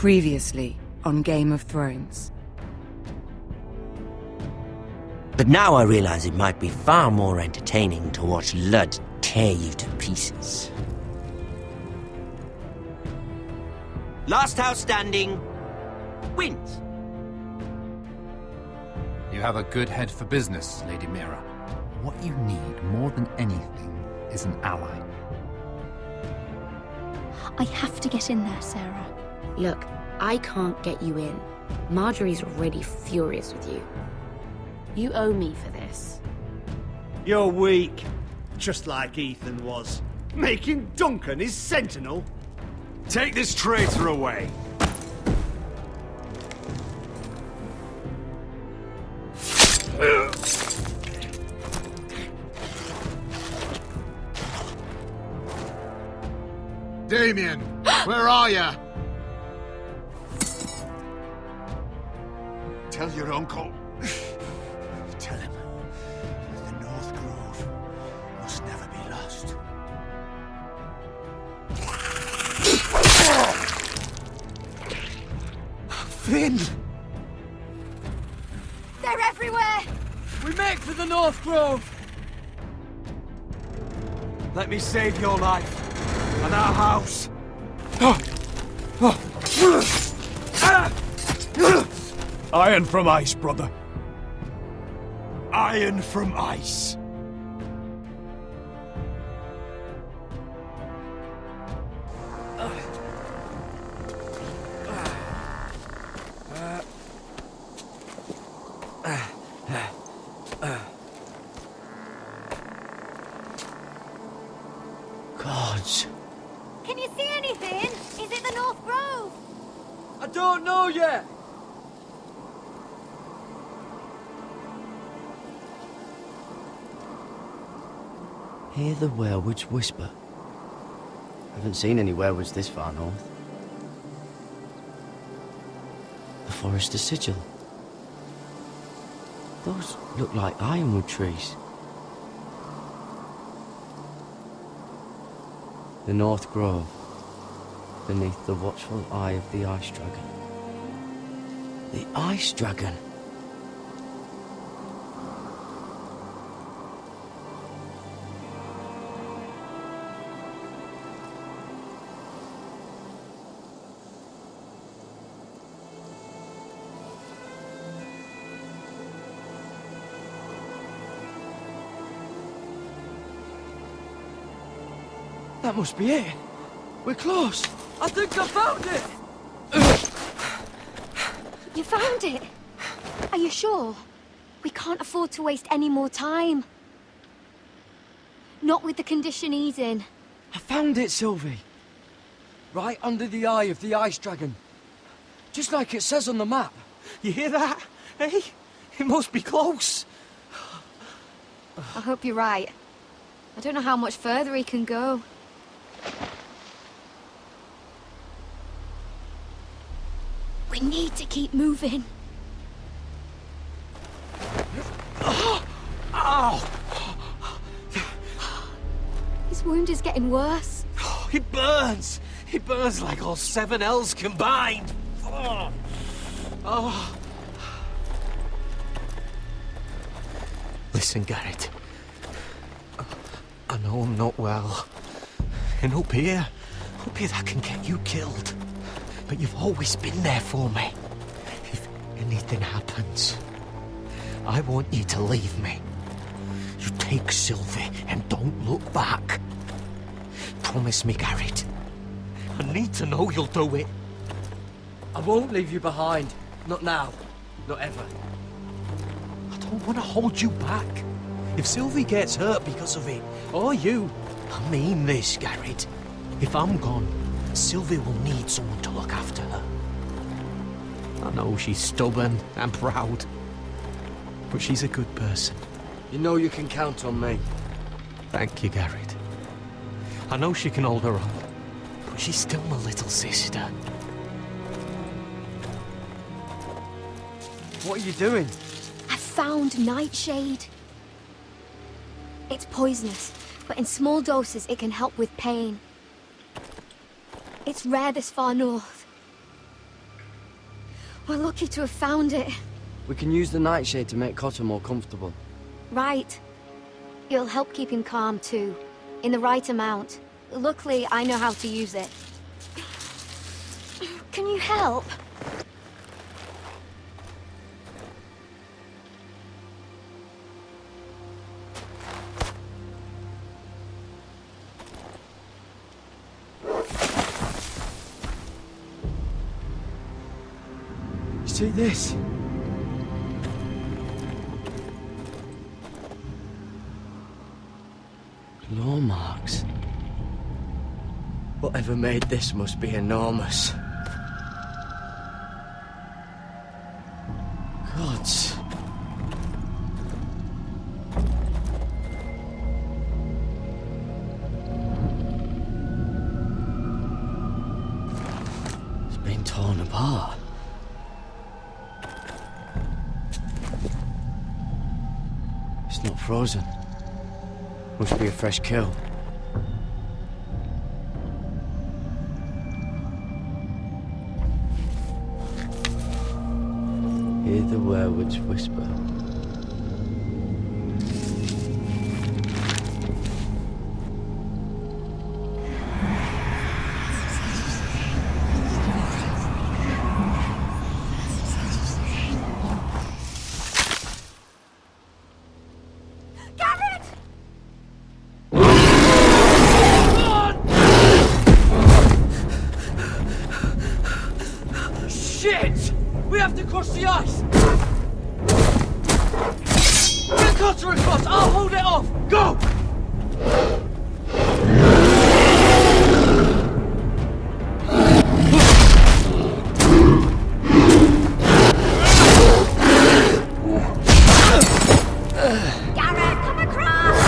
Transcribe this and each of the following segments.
Previously on Game of Thrones. But now I realize it might be far more entertaining to watch Lud tear you to pieces. Last house standing wins. You have a good head for business, Lady Mira. What you need more than anything is an ally. I have to get in there, Sarah. Look, I can't get you in. Marjorie's already furious with you. You owe me for this. You're weak. Just like Ethan was. Making Duncan his sentinel. Take this traitor away. Damien, where are ya? Tell your uncle. Tell him the North Grove must never be lost. Finn! They're everywhere! We make for the North Grove! Let me save your life and our house. Iron from ice, brother. Iron from ice. Gods. Can you see anything? Is it the North Grove? I don't know yet. Hear the werewolves whisper. Haven't seen any werewolves this far north. The forest of sigil. Those look like ironwood trees. The North Grove, beneath the watchful eye of the Ice Dragon. The Ice Dragon? That must be it. We're close. I think I found it. You found it? Are you sure? We can't afford to waste any more time. Not with the condition he's in. I found it, Sylvie. Right under the eye of the Ice Dragon. Just like it says on the map. You hear that? Hey? It must be close. I hope you're right. I don't know how much further he can go. We need to keep moving. Ow! His wound is getting worse. It burns! It burns like all 7 L's combined! Oh. Listen, Garrett. I know I'm not well. And up here that can get you killed. But you've always been there for me. If anything happens, I want you to leave me. You take Sylvie and don't look back. Promise me, Garrett. I need to know you'll do it. I won't leave you behind. Not now. Not ever. I don't want to hold you back. If Sylvie gets hurt because of it, or you... I mean this, Garrett. If I'm gone, Sylvie will need someone to look after her. I know she's stubborn and proud, but she's a good person. You know you can count on me. Thank you, Garrett. I know she can hold her own, but she's still my little sister. What are you doing? I found nightshade. It's poisonous, but in small doses it can help with pain. It's rare this far north. We're lucky to have found it. We can use the nightshade to make Cotter more comfortable. Right. It'll help keep him calm, too. In the right amount. Luckily, I know how to use it. Can you help? See this? Claw marks. Whatever made this must be enormous. Gods. It's been torn apart. It's not frozen. Must be a fresh kill. Hear the werewolves whisper. Shit! We have to cross the ice! Get Cotter across! I'll hold it off! Go! Garrett, come across!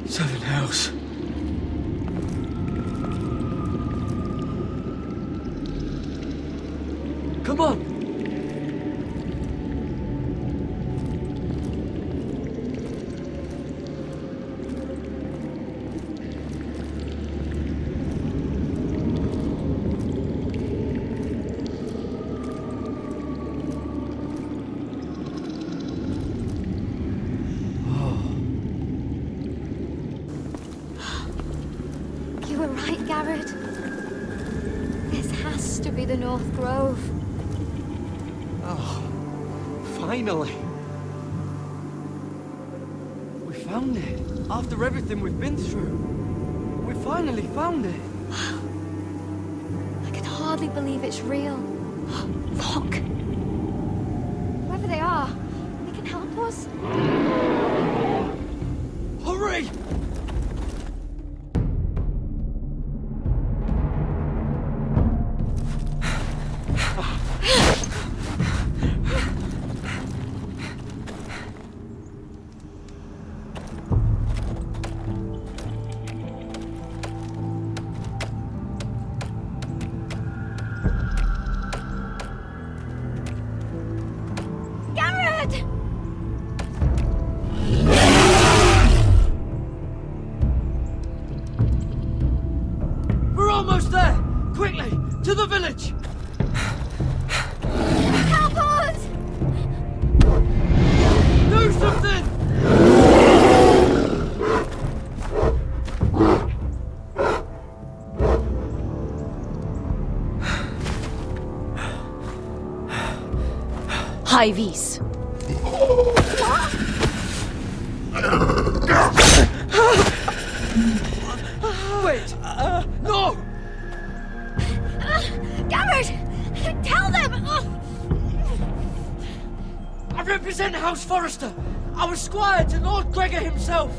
Seven hells. Come on! You were right, Garrett. This has to be the North Grove. Oh, finally. We found it. After everything we've been through. We finally found it. I can hardly believe it's real. Look! Whoever they are, they can help us. Hurry! Garrett! We're almost there! Quickly! To the village! Help us! Do something! High vis. Wait! No! Garrett! Tell them! represent House Forrester. I was squire to Lord Gregor himself.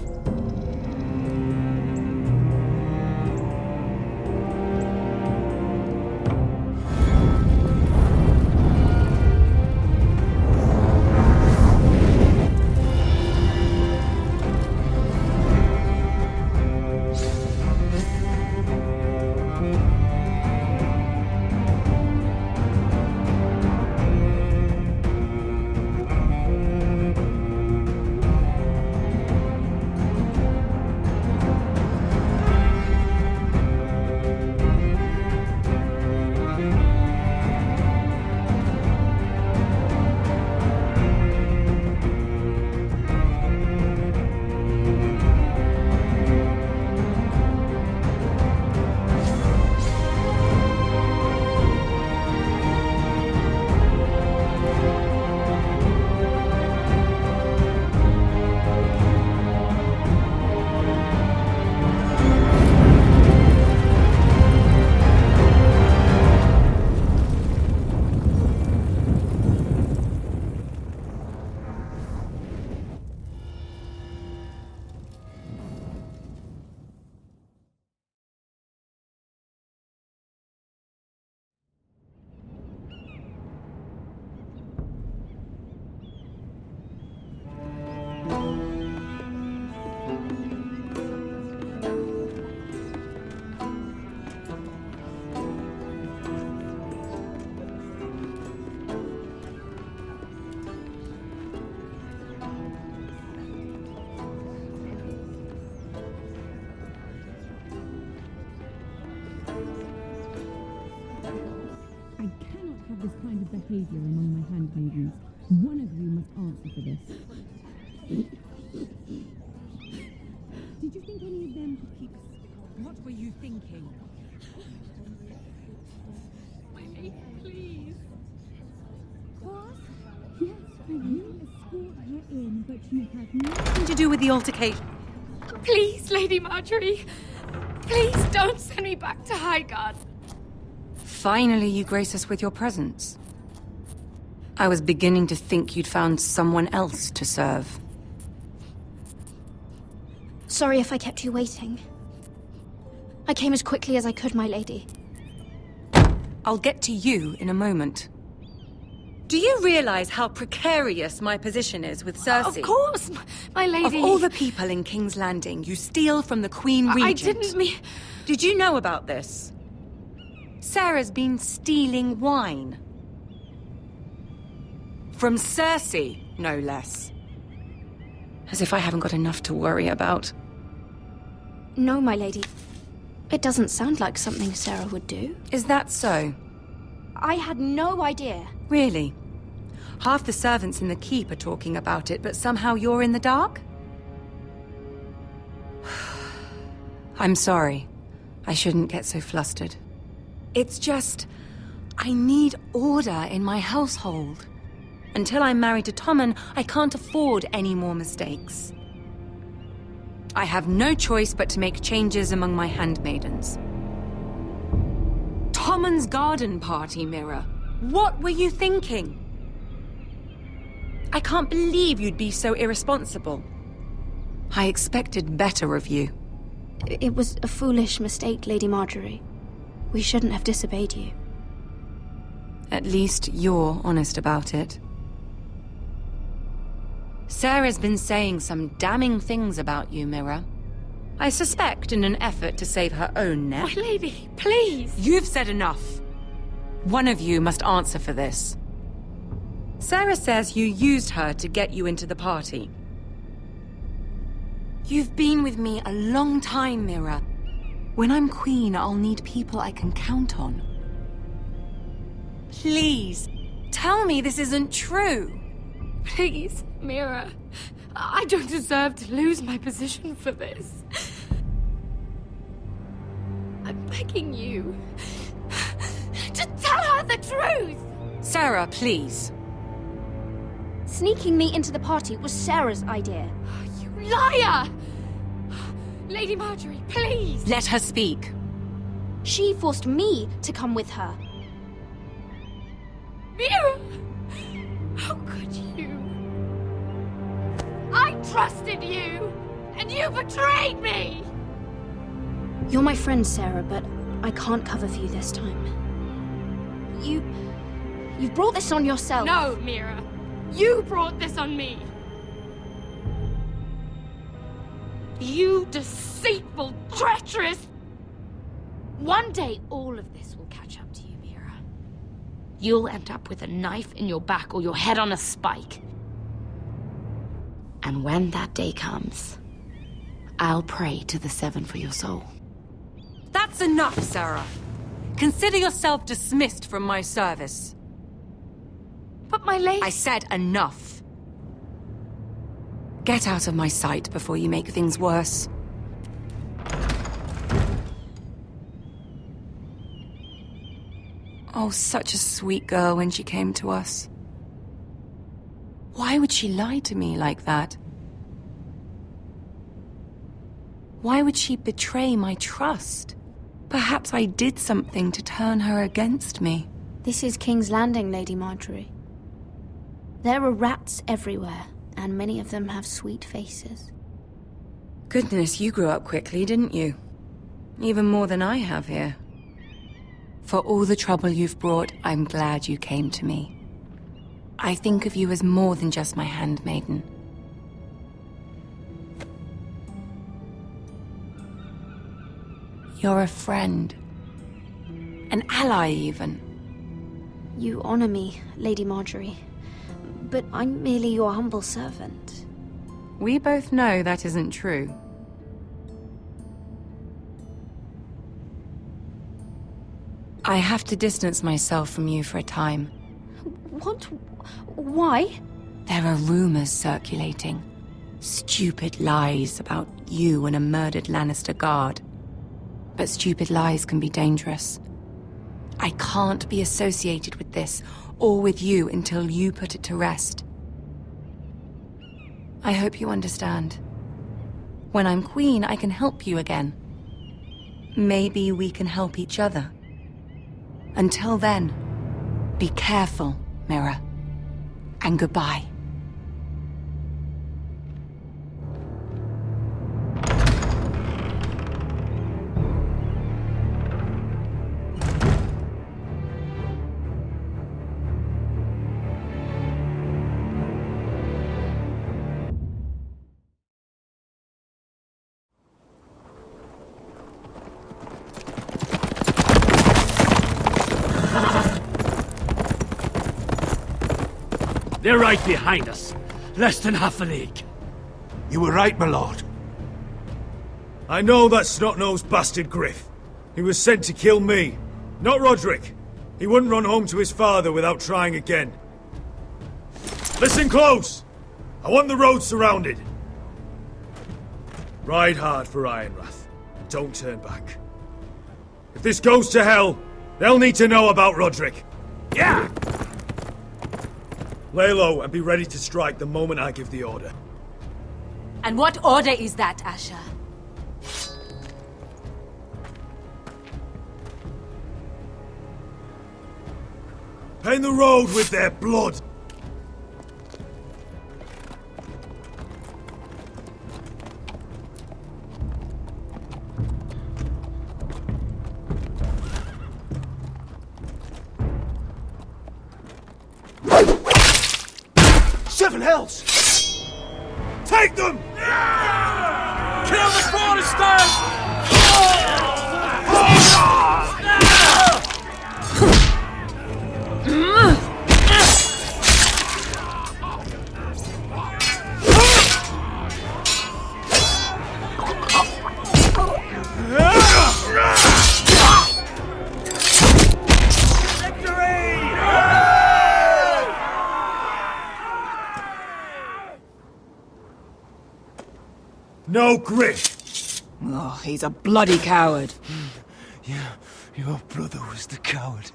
This kind of behavior among my handmaidens. One of you must answer for this. Did you think any of them could keep... What were you thinking? My lady, please. What? Yes, you escort her in, but you have nothing to do with the altercation. Please, Lady Marjorie. Please don't send me back to Highgarden. Finally, you grace us with your presence. I was beginning to think you'd found someone else to serve. Sorry if I kept you waiting. I came as quickly as I could, my lady. I'll get to you in a moment. Do you realize how precarious my position is with Cersei? Of course, my lady. Of all the people in King's Landing, you steal from the Queen Regent. I didn't mean... Did you know about this? Sarah's been stealing wine. From Cersei, no less. As if I haven't got enough to worry about. No, my lady. It doesn't sound like something Sarah would do. Is that so? I had no idea. Really? Half the servants in the keep are talking about it, but somehow you're in the dark? I'm sorry. I shouldn't get so flustered. It's just... I need order in my household. Until I'm married to Tommen, I can't afford any more mistakes. I have no choice but to make changes among my handmaidens. Tommen's garden party, Mira. What were you thinking? I can't believe you'd be so irresponsible. I expected better of you. It was a foolish mistake, Lady Marjorie. We shouldn't have disobeyed you. At least you're honest about it. Sarah's been saying some damning things about you, Mira. I suspect in an effort to save her own neck. My lady, please! You've said enough. One of you must answer for this. Sarah says you used her to get you into the party. You've been with me a long time, Mira. When I'm queen, I'll need people I can count on. Please, tell me this isn't true. Please, Mira. I don't deserve to lose my position for this. I'm begging you to tell her the truth! Sarah, please. Sneaking me into the party was Sarah's idea. You liar! Lady Marjorie, please! Let her speak. She forced me to come with her. Mira! How could you? trusted you, and you betrayed me! You're my friend, Sarah, but I can't cover for you this time. You brought this on yourself. No, Mira. You brought this on me. You deceitful, treacherous... One day, all of this will catch up to you, Mira. You'll end up with a knife in your back or your head on a spike. And when that day comes, I'll pray to the Seven for your soul. That's enough, Sarah. Consider yourself dismissed from my service. But my lady... I said enough. Get out of my sight before you make things worse. Oh, such a sweet girl when she came to us. Why would she lie to me like that? Why would she betray my trust? Perhaps I did something to turn her against me. This is King's Landing, Lady Marjorie. There are rats everywhere, and many of them have sweet faces. Goodness, you grew up quickly, didn't you? Even more than I have here. For all the trouble you've brought, I'm glad you came to me. I think of you as more than just my handmaiden. You're a friend. An ally, even. You honor me, Lady Marjorie. But I'm merely your humble servant. We both know that isn't true. I have to distance myself from you for a time. What? Why? There are rumors circulating. Stupid lies about you and a murdered Lannister guard. But stupid lies can be dangerous. I can't be associated with this, or with you, until you put it to rest. I hope you understand. When I'm queen, I can help you again. Maybe we can help each other. Until then, be careful, Mira. And goodbye. They're right behind us. Less than half a league. You were right, my lord. I know that snot-nosed bastard Griff. He was sent to kill me, not Roderick. He wouldn't run home to his father without trying again. Listen close! I want the road surrounded. Ride hard for Ironrath, and don't turn back. If this goes to hell, they'll need to know about Roderick. Yeah! Lay low and be ready to strike the moment I give the order. And what order is that, Asher? Paint the road with their blood! Seven hells! Take them! Kill the Foresters! No Griff! Oh, he's a bloody coward. Yeah, your brother was the coward.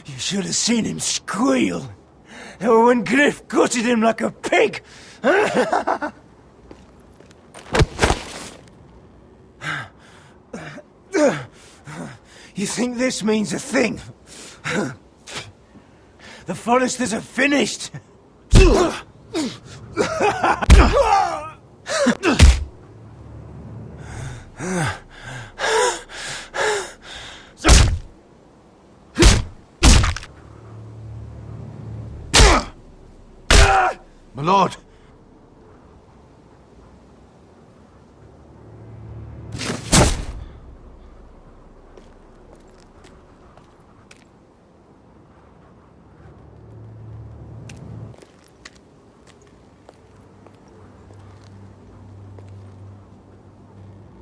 You should have seen him squeal. When Griff gutted him like a pig. You think this means a thing? The Foresters are finished. My lord!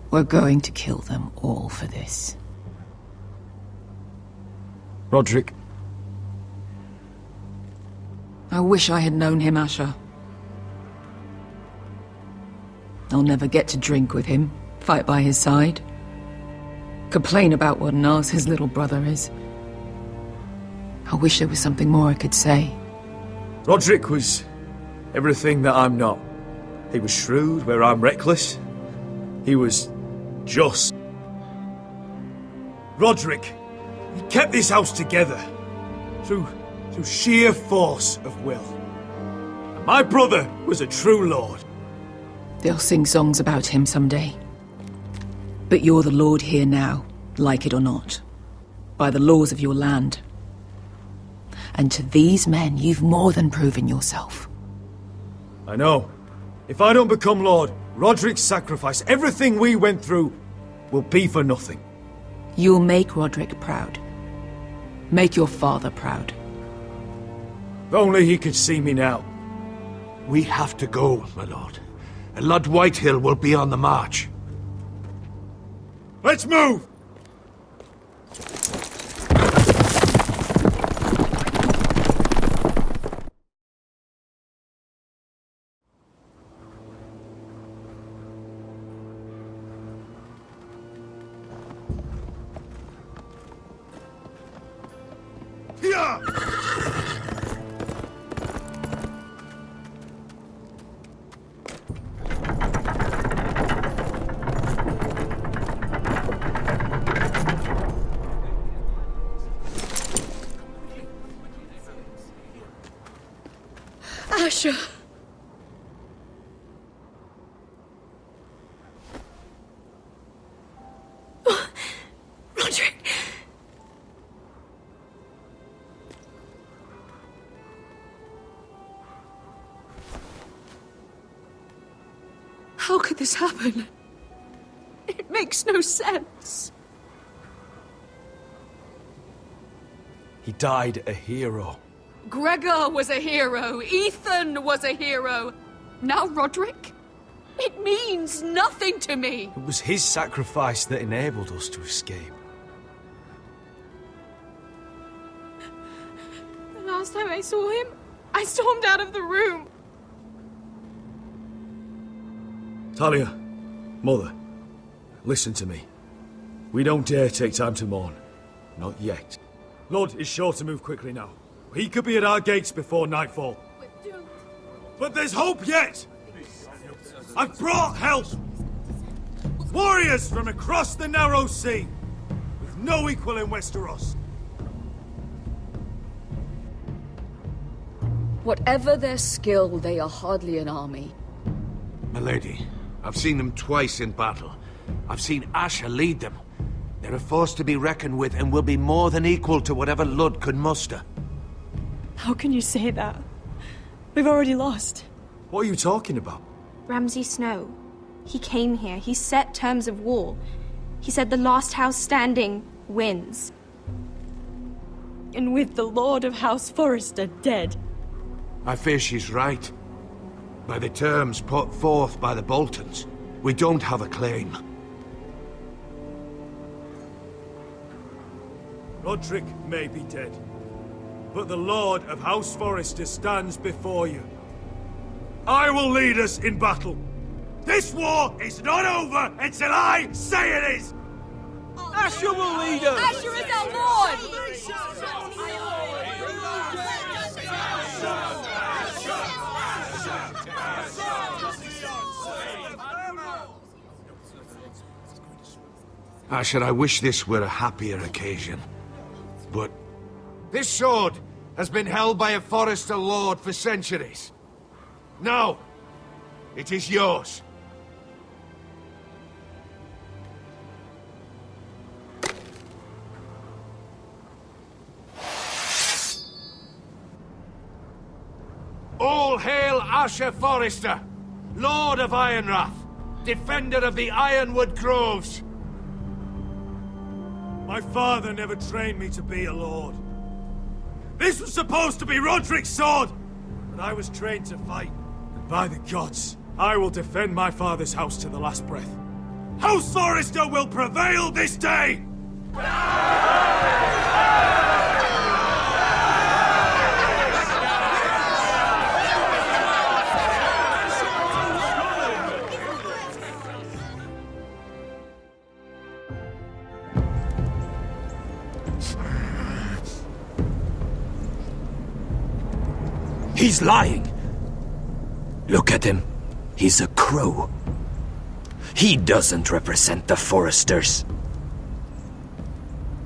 We're going to kill them all for this. Roderick. I wish I had known him, Asher. I'll never get to drink with him, fight by his side, complain about what an arse his little brother is. I wish there was something more I could say. Roderick was everything that I'm not. He was shrewd where I'm reckless. He was just. Roderick, he kept this house together through sheer force of will. And my brother was a true lord. They'll sing songs about him someday. But you're the lord here now, like it or not, by the laws of your land. And to these men, you've more than proven yourself. I know. If I don't become lord, Roderick's sacrifice, everything we went through, will be for nothing. You'll make Roderick proud. Make your father proud. If only he could see me now. We have to go, my lord. And Lord Whitehill will be on the march. Let's move! Asher. Roderick. How could this happen? It makes no sense. He died a hero. Gregor was a hero. Ethan was a hero. Now Roderick? It means nothing to me. It was his sacrifice that enabled us to escape. The last time I saw him, I stormed out of the room. Talia, Mother, listen to me. We don't dare take time to mourn. Not yet. Lord is sure to move quickly now. He could be at our gates before nightfall. But there's hope yet! I've brought help! Warriors from across the narrow sea, with no equal in Westeros. Whatever their skill, they are hardly an army. My lady, I've seen them twice in battle. I've seen Asher lead them. They're a force to be reckoned with and will be more than equal to whatever Lud could muster. How can you say that? We've already lost. What are you talking about? Ramsay Snow. He came here. He set terms of war. He said the last house standing wins. And with the Lord of House Forrester dead. I fear she's right. By the terms put forth by the Boltons, we don't have a claim. Roderick may be dead, but the Lord of House Forrester stands before you. I will lead us in battle. This war is not over until I say it is! Asher will lead us! Asher is our lord! Asher, I wish this were a happier occasion. But this sword has been held by a Forrester lord for centuries. Now, it is yours. All hail Asher Forrester, Lord of Ironrath, defender of the Ironwood Groves. My father never trained me to be a lord. This was supposed to be Roderick's sword, but I was trained to fight. And by the gods, I will defend my father's house to the last breath. House Forrester will prevail this day! He's lying. Look at him. He's a crow. He doesn't represent the Foresters.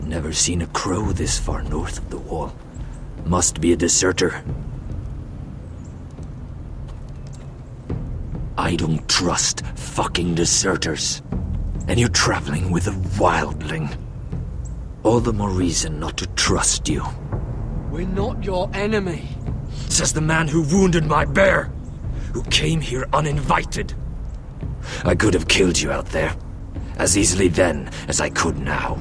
Never seen a crow this far north of the wall. Must be a deserter. I don't trust fucking deserters. And you're traveling with a wildling. All the more reason not to trust you. We're not your enemy. Says the man who wounded my bear, who came here uninvited. I could have killed you out there, as easily then as I could now.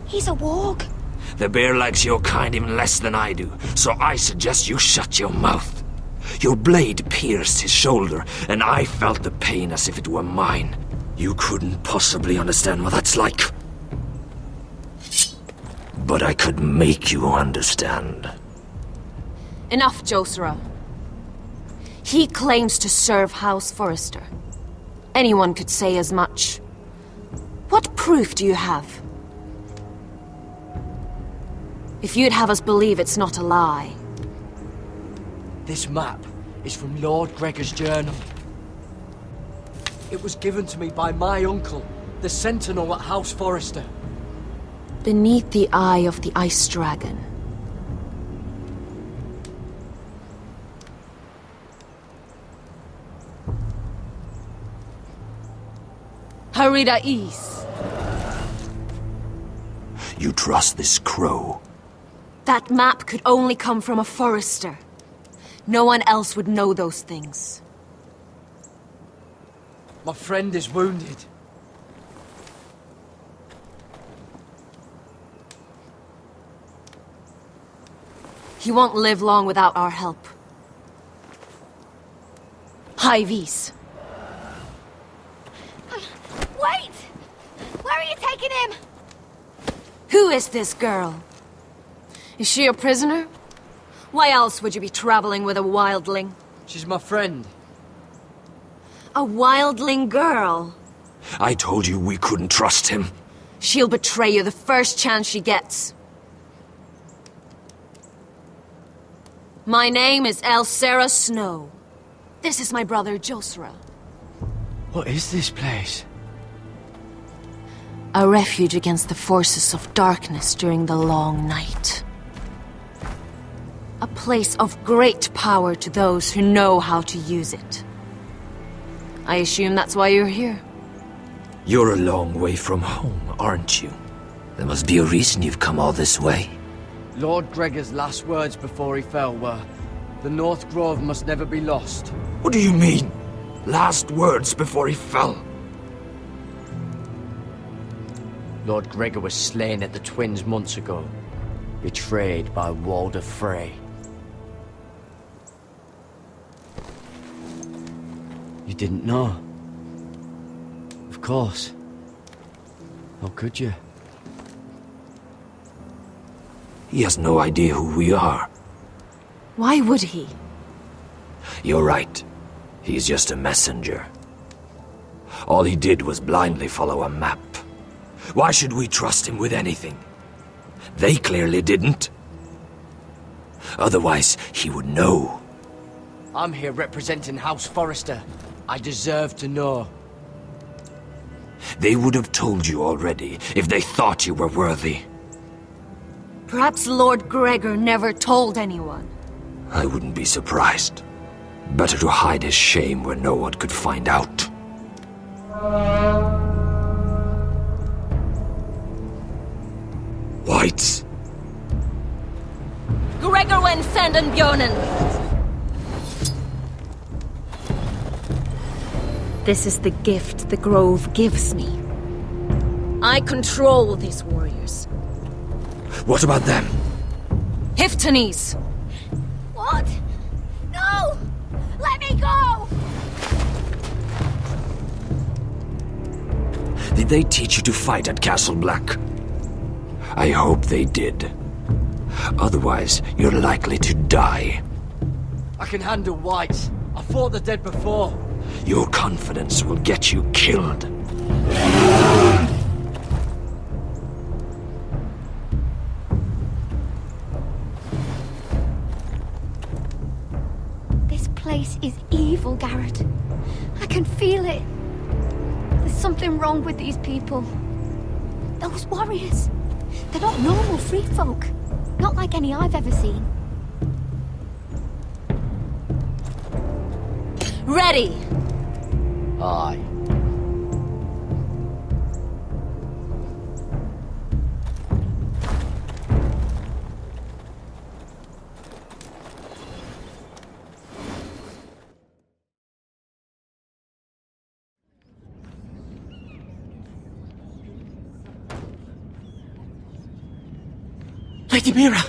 He's a warg. The bear likes your kind even less than I do, so I suggest you shut your mouth. Your blade pierced his shoulder, and I felt the pain as if it were mine. You couldn't possibly understand what that's like. But I could make you understand. Enough, Josra. He claims to serve House Forrester. Anyone could say as much. What proof do you have? If you'd have us believe it's not a lie. This map is from Lord Gregor's journal. It was given to me by my uncle, the Sentinel at House Forrester. Beneath the eye of the Ice Dragon. Harida East. You trust this crow? That map could only come from a Forrester. No one else would know those things. My friend is wounded. He won't live long without our help. High Vis. Wait! Where are you taking him? Who is this girl? Is she a prisoner? Why else would you be traveling with a wildling? She's my friend. A wildling girl? I told you we couldn't trust him. She'll betray you the first chance she gets. My name is Elsera Snow. This is my brother Josra. What is this place? A refuge against the forces of darkness during the long night. A place of great power to those who know how to use it. I assume that's why you're here. You're a long way from home, aren't you? There must be a reason you've come all this way. Lord Gregor's last words before he fell were, "The North Grove must never be lost." What do you mean? Last words before he fell? Lord Gregor was slain at the Twins months ago, betrayed by Walder Frey. You didn't know? Of course. How could you? He has no idea who we are. Why would he? You're right. He's just a messenger. All he did was blindly follow a map. Why should we trust him with anything? They clearly didn't. Otherwise, he would know. I'm here representing House Forrester. I deserve to know. They would have told you already, if they thought you were worthy. Perhaps Lord Gregor never told anyone. I wouldn't be surprised. Better to hide his shame where no one could find out. Whites. Gregor wen senden björnen. This is the gift the Grove gives me. I control these warriors. What about them? Hiftones! What? No! Let me go! Did they teach you to fight at Castle Black? I hope they did. Otherwise, you're likely to die. I can handle whites. I fought the dead before. Your confidence will get you killed. This place is evil, Garrett. I can feel it. There's something wrong with these people. Those warriors. They're not normal free folk. Not like any I've ever seen. Ready! Aye. Lady Mira!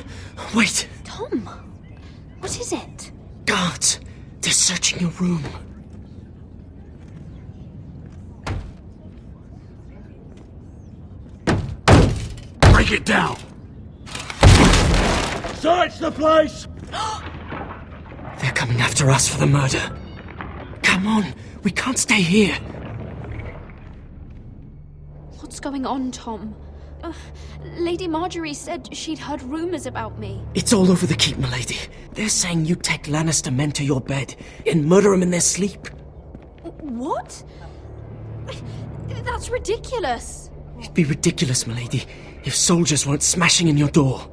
Wait! Tom! What is it? Guards! They're searching your room. Break it down! Search the place! They're coming after us for the murder. Come on, we can't stay here. What's going on, Tom? Lady Marjorie said she'd heard rumors about me. It's all over the keep, milady. They're saying you take Lannister men to your bed and murder them in their sleep. What? That's ridiculous. It'd be ridiculous, milady, if soldiers weren't smashing in your door.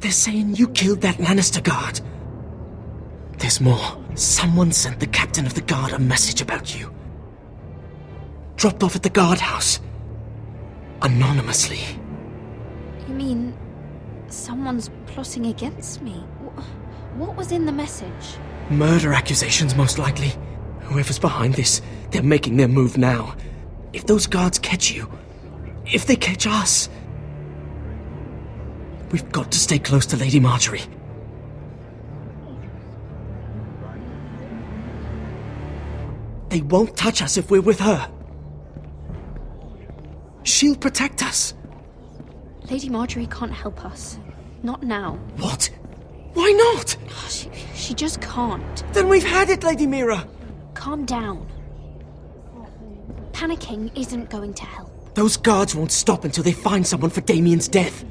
They're saying you killed that Lannister guard. There's more. Someone sent the captain of the guard a message about you. Dropped off at the guardhouse. Anonymously. You mean someone's plotting against me? What was in the message? Murder accusations, most likely. Whoever's behind this, they're making their move now. If those guards catch you, if they catch us, we've got to stay close to Lady Marjorie. They won't touch us if we're with her. She'll protect us. Lady Marjorie can't help us. Not now. What? Why not? She just can't. Then we've had it, Lady Mira. Calm down. Panicking isn't going to help. Those guards won't stop until they find someone for Damien's death.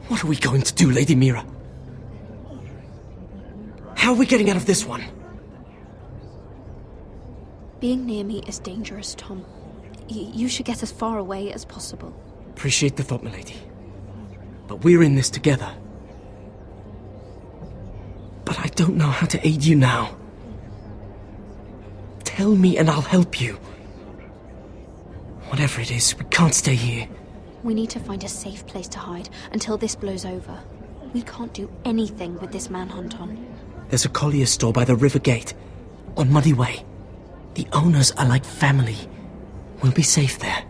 What are we going to do, Lady Mira? How are we getting out of this one? Being near me is dangerous, Tom. You should get as far away as possible. Appreciate the thought, milady. But we're in this together. But I don't know how to aid you now. Tell me and I'll help you. Whatever it is, we can't stay here. We need to find a safe place to hide until this blows over. We can't do anything with this manhunt on. There's a collier's store by the river gate, on Muddy Way. The owners are like family. We'll be safe there.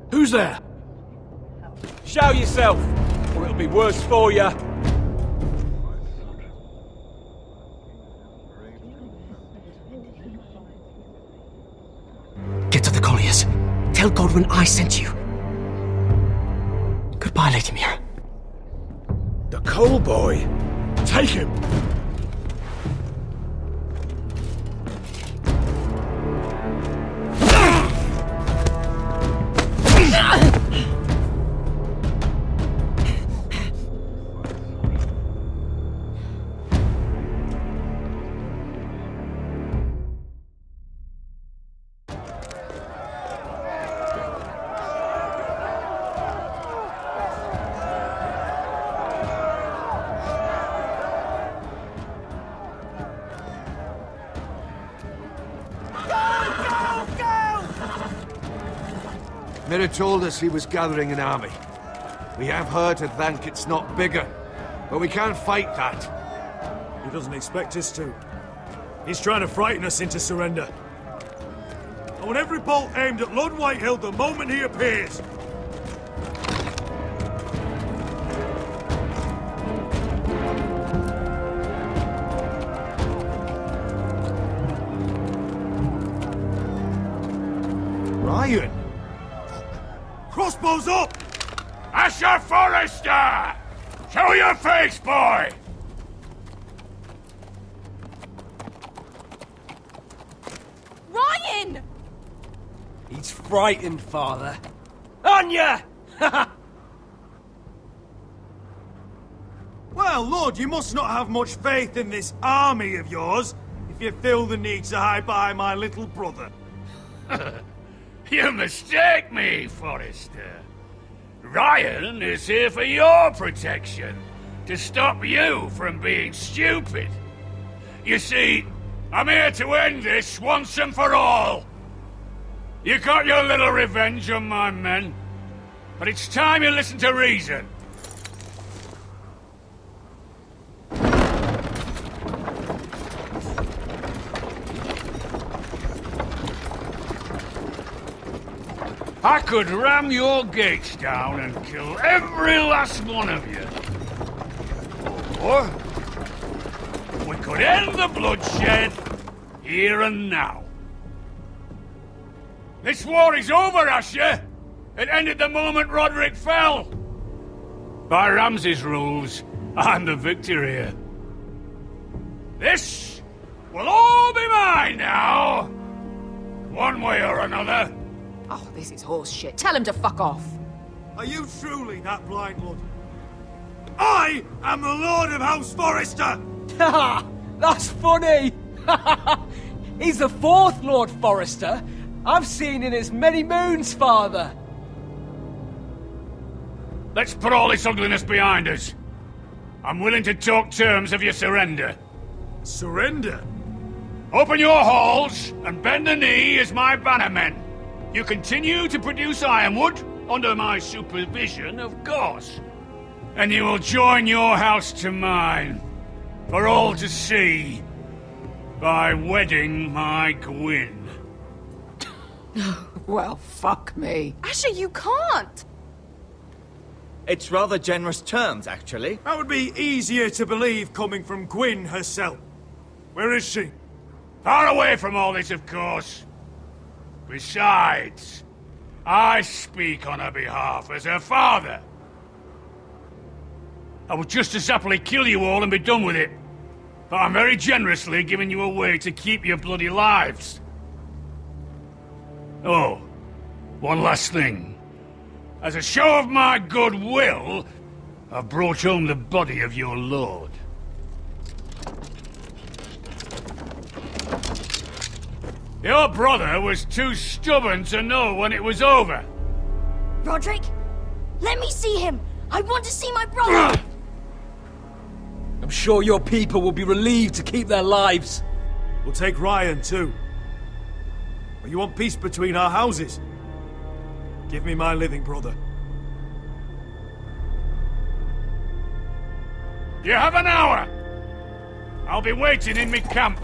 Who's there? Show yourself, or it'll be worse for you. Get to the colliers. Tell Godwin I sent you. Goodbye, Lady Mira. The Coal Boy. Take him. Mira told us he was gathering an army. We have her to thank it's not bigger, but we can't fight that. He doesn't expect us to. He's trying to frighten us into surrender. I want every bolt aimed at Lord Whitehill the moment he appears. Ryan! Crossbows up! Asher Forrester! Show your face, boy! Ryan! He's frightened, Father. Anya! Well, Lord, you must not have much faith in this army of yours if you feel the need to hide behind my little brother. You mistake me, Forrester. Ryan is here for your protection, to stop you from being stupid. You see, I'm here to end this once and for all. You got your little revenge on my men, but it's time you listen to reason. I could ram your gates down and kill every last one of you. Or we could end the bloodshed here and now. This war is over, Asher. It ended the moment Roderick fell. By Ramsay's rules, I'm the victor here. This will all be mine now. One way or another. Oh, this is horse shit. Tell him to fuck off. Are you truly that blind, Lord? I am the Lord of House Forrester! Ha! That's funny! He's the fourth Lord Forrester I've seen in as many moons, Father. Let's put all this ugliness behind us. I'm willing to talk terms of your surrender. Surrender? Open your halls and bend the knee as my bannermen. You continue to produce ironwood, under my supervision, of course. And you will join your house to mine, for all to see, by wedding my Gwyn. Well, fuck me. Asher, you can't! It's rather generous terms, actually. That would be easier to believe coming from Gwyn herself. Where is she? Far away from all this, of course. Besides, I speak on her behalf as her father. I would just as happily kill you all and be done with it. But I'm very generously giving you a way to keep your bloody lives. Oh, one last thing. As a show of my goodwill, I've brought home the body of your lord. Your brother was too stubborn to know when it was over. Roderick, let me see him. I want to see my brother. I'm sure your people will be relieved to keep their lives. We'll take Ryan, too. But you want peace between our houses? Give me my living brother. You have an hour. I'll be waiting in my camp.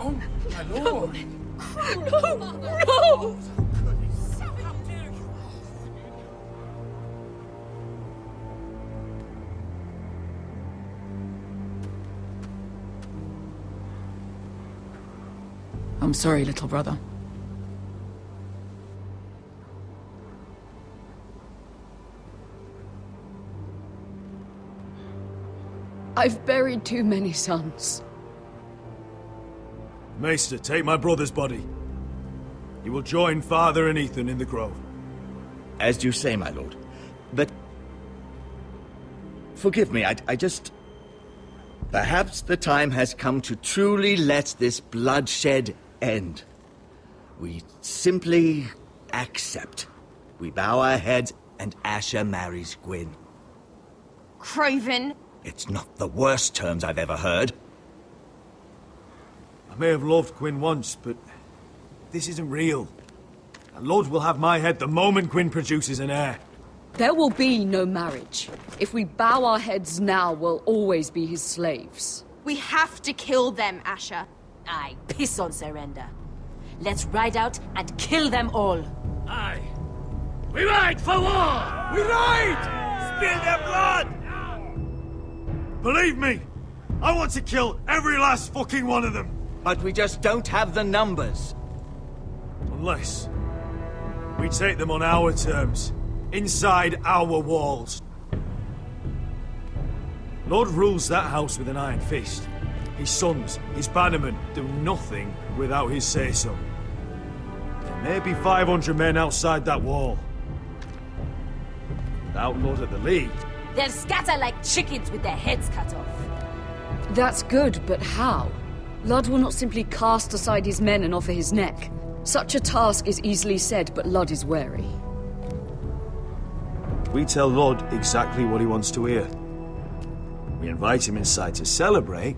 Oh, my lord! No! I'm sorry, little brother. I've buried too many sons. Maester, take my brother's body. You will join Father and Ethan in the grove. As you say, my lord. But... forgive me, I just... Perhaps the time has come to truly let this bloodshed end. We simply accept. We bow our heads and Asher marries Gwyn. Craven! It's not the worst terms I've ever heard. I may have loved Gwyn once, but this isn't real. And Lord will have my head the moment Gwyn produces an heir. There will be no marriage. If we bow our heads now, we'll always be his slaves. We have to kill them, Asher. Aye, piss on surrender. Let's ride out and kill them all. Aye. We ride for war! We ride! Spill their blood! Believe me, I want to kill every last fucking one of them. But we just don't have the numbers. Unless we take them on our terms, inside our walls. Lord rules that house with an iron fist. His sons, his bannermen, do nothing without his say-so. There may be 500 men outside that wall. Without Lord at the lead, They'll scatter like chickens with their heads cut off. That's good, but how? Ludd will not simply cast aside his men and offer his neck. Such a task is easily said, but Ludd is wary. we tell Ludd exactly what he wants to hear. We invite him inside to celebrate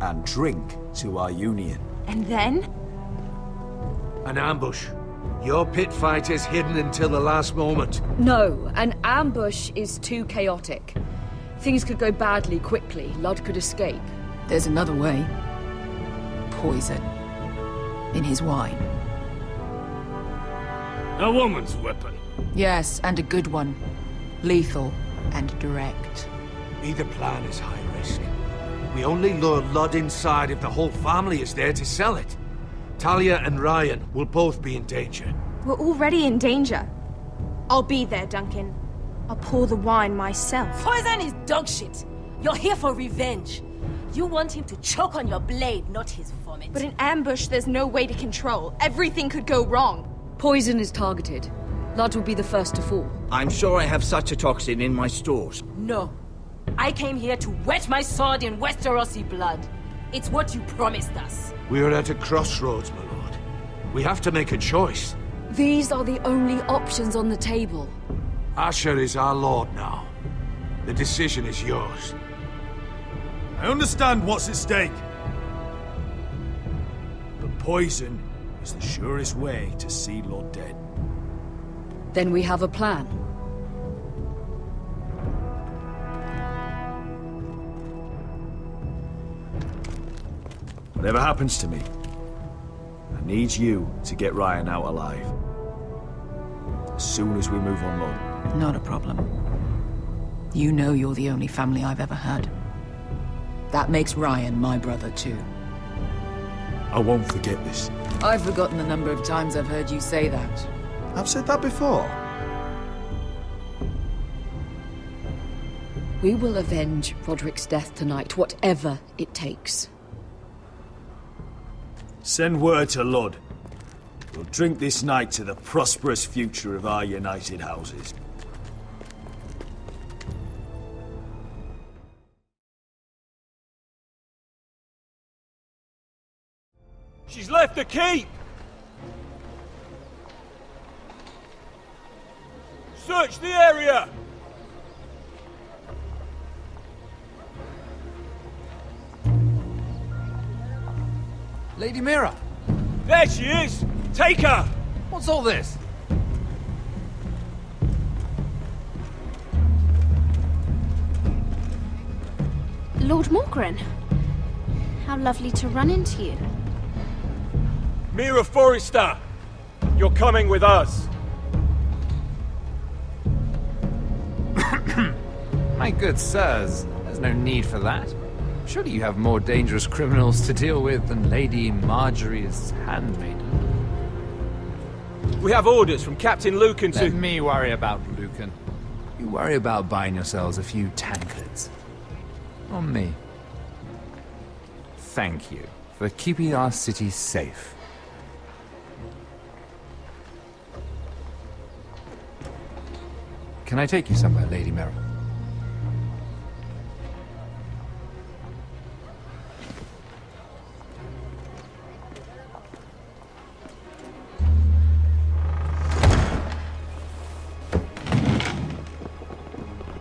and drink to our union. And then? An ambush. Your pit fight is hidden until the last moment. No, an ambush is too chaotic. Things could go badly quickly. Ludd could escape. There's another way. Poison. In his wine. A woman's weapon. Yes, and a good one. Lethal and direct. Either plan is high risk. We only lure Ludd inside if the whole family is there to sell it. Talia and Ryan will both be in danger. We're already in danger. I'll be there, Duncan. I'll pour the wine myself. Poison is dog shit. You're here for revenge. You want him to choke on your blade, not his vomit. But in ambush, there's no way to control. Everything could go wrong. Poison is targeted. Ludd will be the first to fall. I'm sure I have such a toxin in my stores. No. I came here to wet my sword in Westerosi blood. It's what you promised us. We are at a crossroads, my lord. We have to make a choice. These are the only options on the table. Asher is our lord now. The decision is yours. I understand what's at stake. But poison is the surest way to see Ludd dead. Then we have a plan. Whatever happens to me, I need you to get Ryan out alive. As soon as we move on Ludd. Not a problem. You know you're the only family I've ever had. That makes Ryan my brother too. I won't forget this. I've forgotten the number of times I've heard you say that. I've said that before. We will avenge Roderick's death tonight, whatever it takes. Send word to Ludd. We'll drink this night to the prosperous future of our united houses. She's left the keep! Search the area! Lady Mira! There she is! Take her! What's all this? Lord Morgren. How lovely to run into you. Mira Forrester! You're coming with us! My good sirs, there's no need for that. Surely you have more dangerous criminals to deal with than Lady Marjorie's handmaiden. We have orders from Captain Lucan to... Let me worry about Lucan. You worry about buying yourselves a few tankards. On me. Thank you for keeping our city safe. Can I take you somewhere, Lady Mira?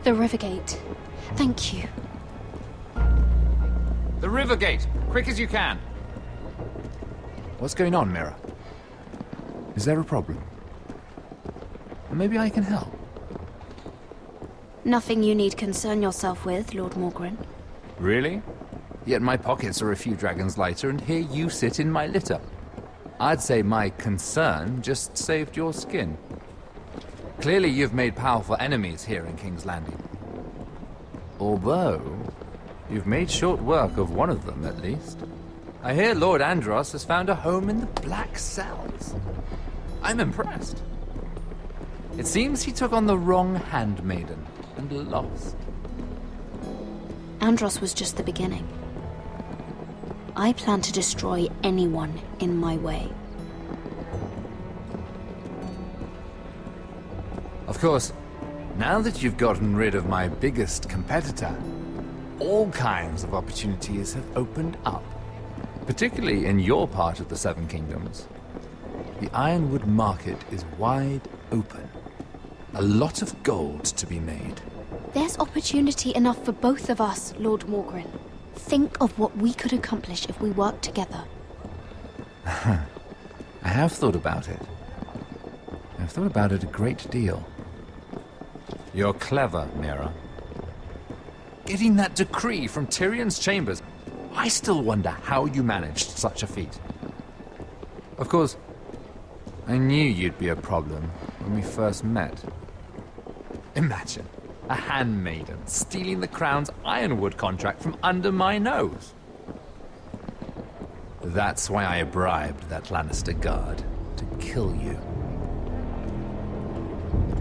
The Rivergate. Thank you. The Rivergate! Quick as you can! What's going on, Mira? Is there a problem? Maybe I can help. Nothing you need concern yourself with, Lord Morgren. Really? Yet my pockets are a few dragons lighter, and here you sit in my litter. I'd say my concern just saved your skin. Clearly you've made powerful enemies here in King's Landing. Although, you've made short work of one of them, at least. I hear Lord Andros has found a home in the Black Cells. I'm impressed. It seems he took on the wrong handmaiden and lost. Andros was just the beginning. I plan to destroy anyone in my way. Of course, now that you've gotten rid of my biggest competitor, all kinds of opportunities have opened up. Particularly in your part of the Seven Kingdoms. The Ironwood market is wide open. A lot of gold to be made. There's opportunity enough for both of us, Lord Morgren. Think of what we could accomplish if we worked together. I have thought about it. I've thought about it a great deal. You're clever, Mira. Getting that decree from Tyrion's chambers, I still wonder how you managed such a feat. Of course, I knew you'd be a problem when we first met. Imagine a handmaiden stealing the Crown's Ironwood contract from under my nose. That's why I bribed that Lannister guard to kill you.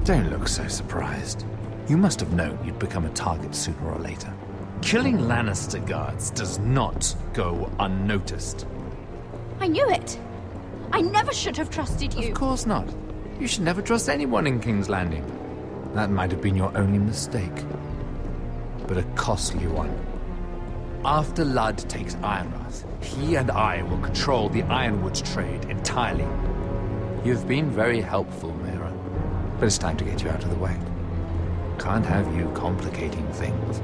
Don't look so surprised. You must have known you'd become a target sooner or later. Killing Lannister guards does not go unnoticed. I knew it. I never should have trusted you. Of course not. You should never trust anyone in King's Landing. That might have been your only mistake. But a costly one. After Ludd takes Ironrath, he and I will control the Ironwood trade entirely. You've been very helpful, Mira. But it's time to get you out of the way. Can't have you complicating things.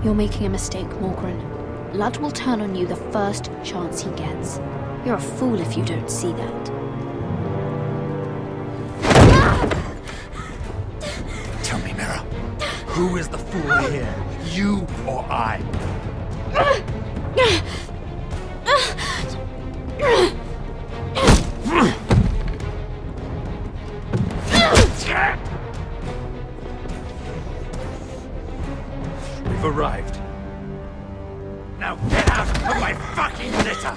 You're making a mistake, Morgren. Ludd will turn on you the first chance he gets. You're a fool if you don't see that. Tell me, Mira, who is the fool here? You or I? We've arrived. Now get out of my fucking litter!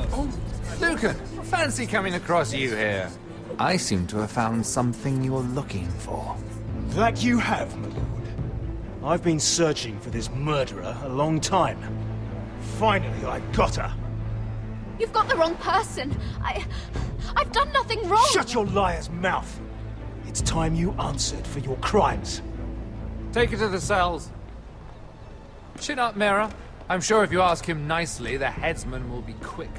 Oh, Lucan, fancy coming across you here. I seem to have found something you're looking for. That you have, my lord. I've been searching for this murderer a long time. Finally, I got her. You've got the wrong person. I've done nothing wrong. Shut your liar's mouth. It's time you answered for your crimes. Take her to the cells. Chin up, Mira. I'm sure if you ask him nicely, the headsman will be quick.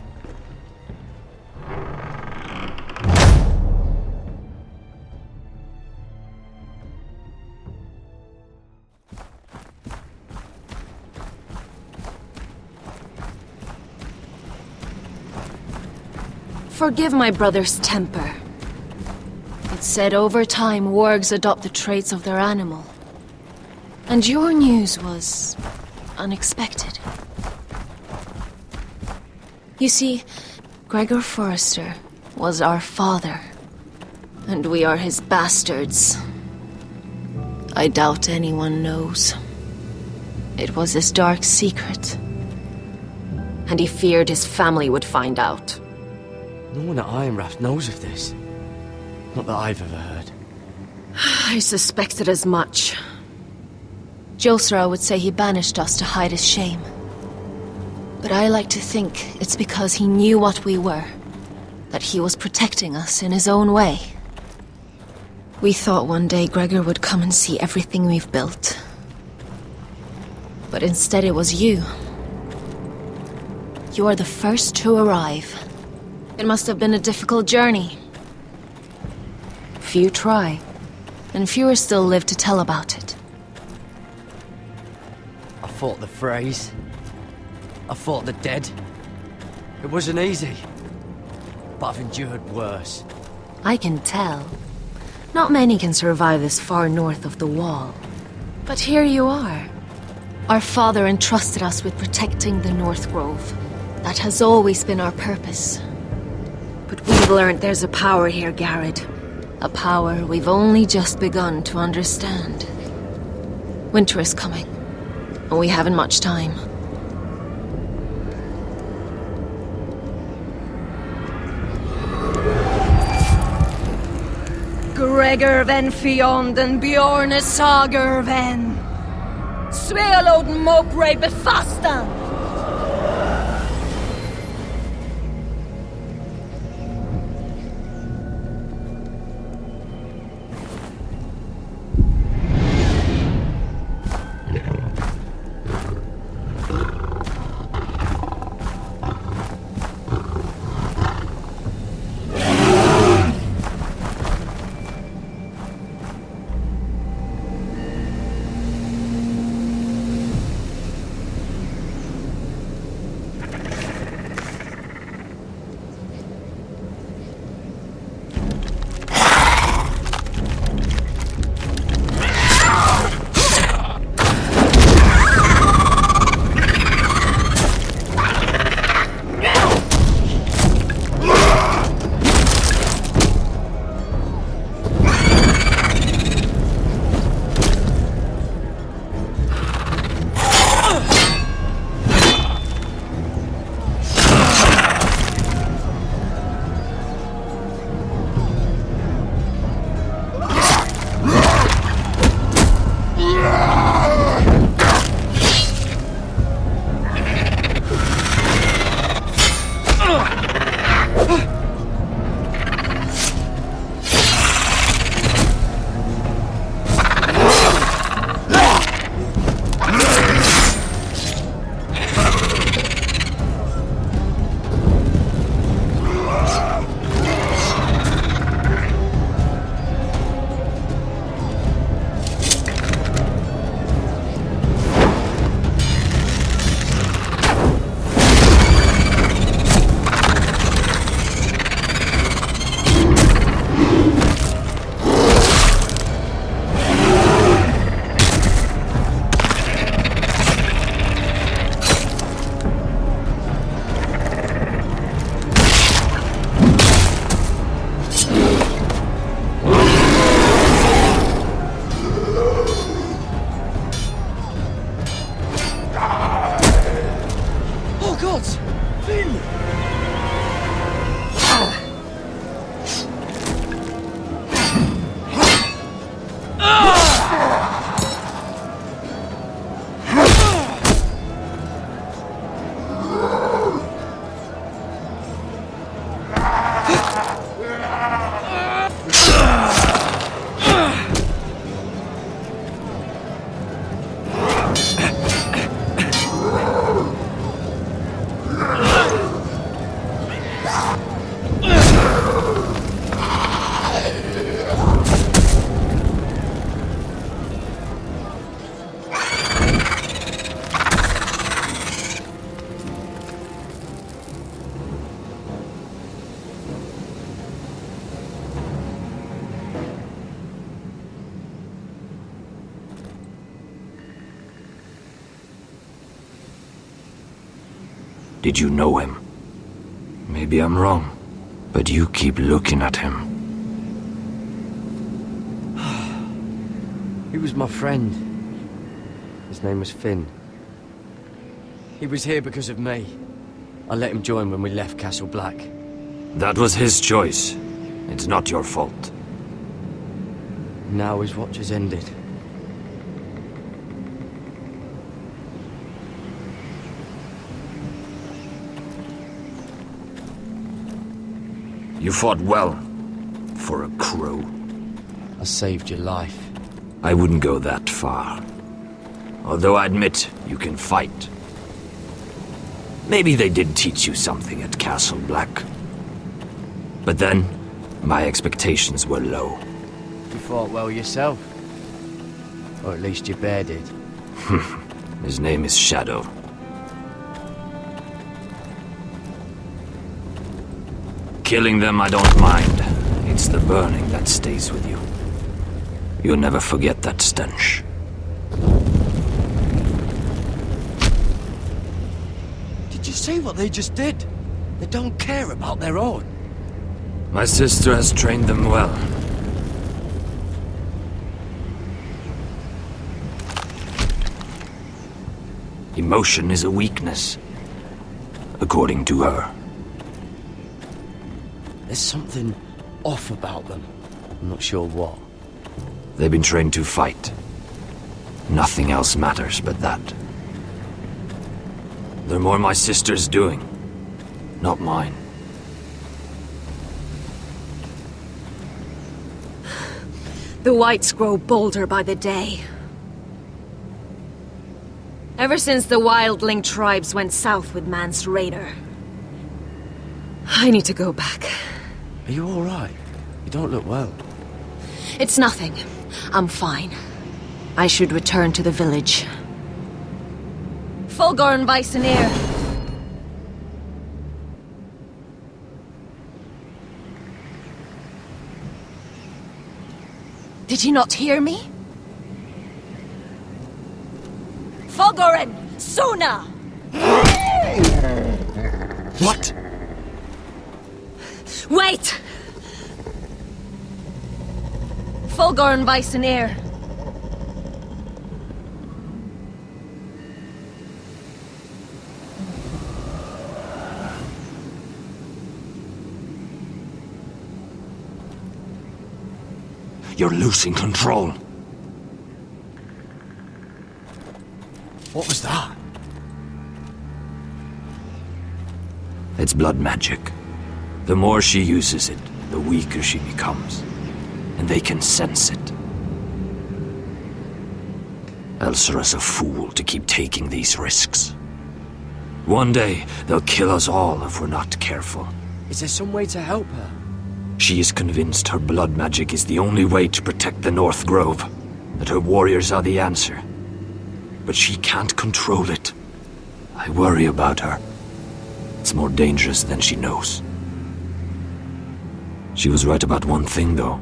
Forgive my brother's temper. It's said over time wargs adopt the traits of their animal. And your news was unexpected. You see, Gregor Forrester was our father, and we are his bastards. I doubt anyone knows. It was his dark secret. And he feared his family would find out. No one at Ironrath knows of this. Not that I've ever heard. I suspected as much. Josra would say he banished us to hide his shame. But I like to think it's because he knew what we were. That he was protecting us in his own way. We thought one day Gregor would come and see everything we've built. But instead it was you. You are the first to arrive. It must have been a difficult journey. Few try, and fewer still live to tell about it. I fought the Freys. I fought the dead. It wasn't easy. But I've endured worse. I can tell. Not many can survive this far north of the Wall. But here you are. Our father entrusted us with protecting the North Grove. That has always been our purpose. But we've learned there's a power here, Garrett. A power we've only just begun to understand. Winter is coming, and we haven't much time. Gregor ven fionden Bjorne sager ven. Svealoden mobre befastan. Did you know him? Maybe I'm wrong, but you keep looking at him. He was my friend. His name was Finn. He was here because of me. I let him join when we left Castle Black. That was his choice. It's not your fault. Now his watch has ended. You fought well. For a crow. I saved your life. I wouldn't go that far. Although I admit, you can fight. Maybe they did teach you something at Castle Black. But then, my expectations were low. You fought well yourself. Or at least your bear did. His name is Shadow. Killing them I don't mind. It's the burning that stays with you. You'll never forget that stench. Did you see what they just did? They don't care about their own. My sister has trained them well. Emotion is a weakness, according to her. There's something off about them. I'm not sure what. They've been trained to fight. Nothing else matters but that. They're more my sister's doing, not mine. The whites grow bolder by the day. Ever since the wildling tribes went south with Man's raider. I need to go back. Are you all right? You don't look well. It's nothing. I'm fine. I should return to the village. Fulgorn Weisenir. Did you not hear me? Fulgorn! Suna! What? Wait! Fulgorn Weisenir. You're losing control. What was that? It's blood magic. The more she uses it, the weaker she becomes. And they can sense it. Elsera's a fool to keep taking these risks. One day, they'll kill us all if we're not careful. Is there some way to help her? She is convinced her blood magic is the only way to protect the North Grove, that her warriors are the answer. But she can't control it. I worry about her. It's more dangerous than she knows. She was right about one thing, though.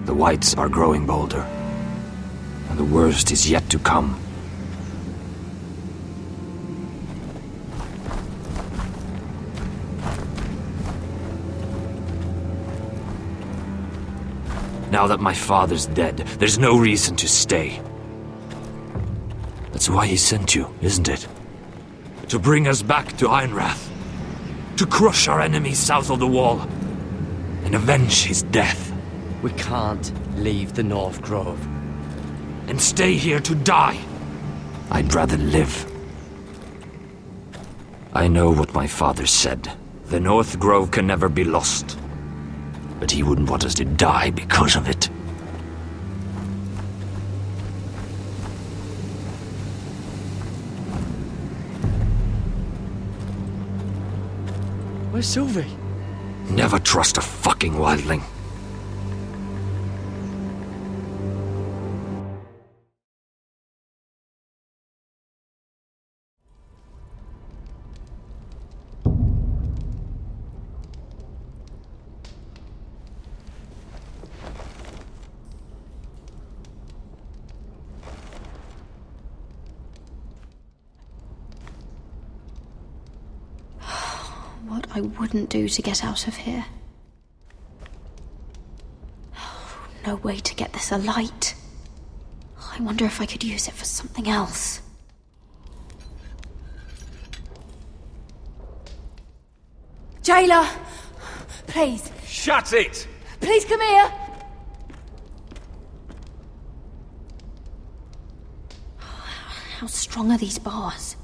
The whites are growing bolder. And the worst is yet to come. Now that my father's dead, there's no reason to stay. That's why he sent you, isn't it? To bring us back to Ironrath. To crush our enemies south of the Wall. And avenge his death. We can't leave the North Grove. And stay here to die. I'd rather live. I know what my father said. The North Grove can never be lost. But he wouldn't want us to die because of it. Where's Sylvie? Never trust a fucking wildling. What I wouldn't do to get out of here. No way to get this alight. I wonder if I could use it for something else. Jailer! Please. Shut it! Please come here! How strong are these bars?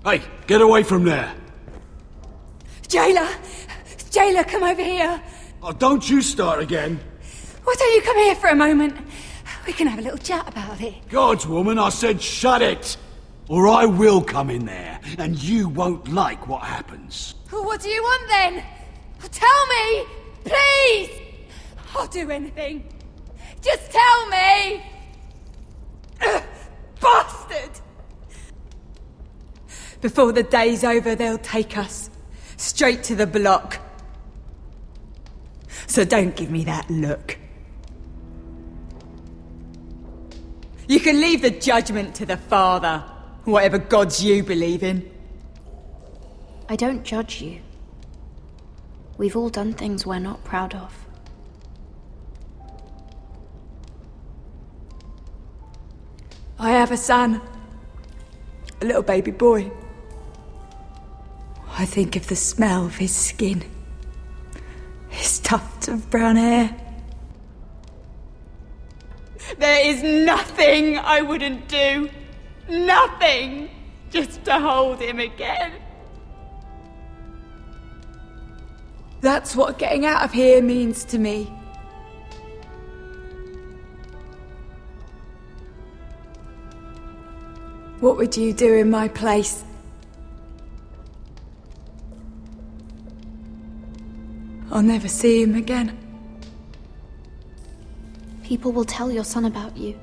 Hey, get away from there! Jailer! Jailer, come over here! Oh, don't you start again! Why don't you come here for a moment? We can have a little chat about it. Gods, woman, I said shut it! Or I will come in there, and you won't like what happens. Well, what do you want then? Tell me! Please! I'll do anything. Just tell me! Bastard! Before the day's over, they'll take us straight to the block. So don't give me that look. You can leave the judgment to the Father, whatever gods you believe in. I don't judge you. We've all done things we're not proud of. I have a son. A little baby boy. I think of the smell of his skin. His tuft of brown hair. There is nothing I wouldn't do. Nothing! Just to hold him again. That's what getting out of here means to me. What would you do in my place? I'll never see him again. People will tell your son about you.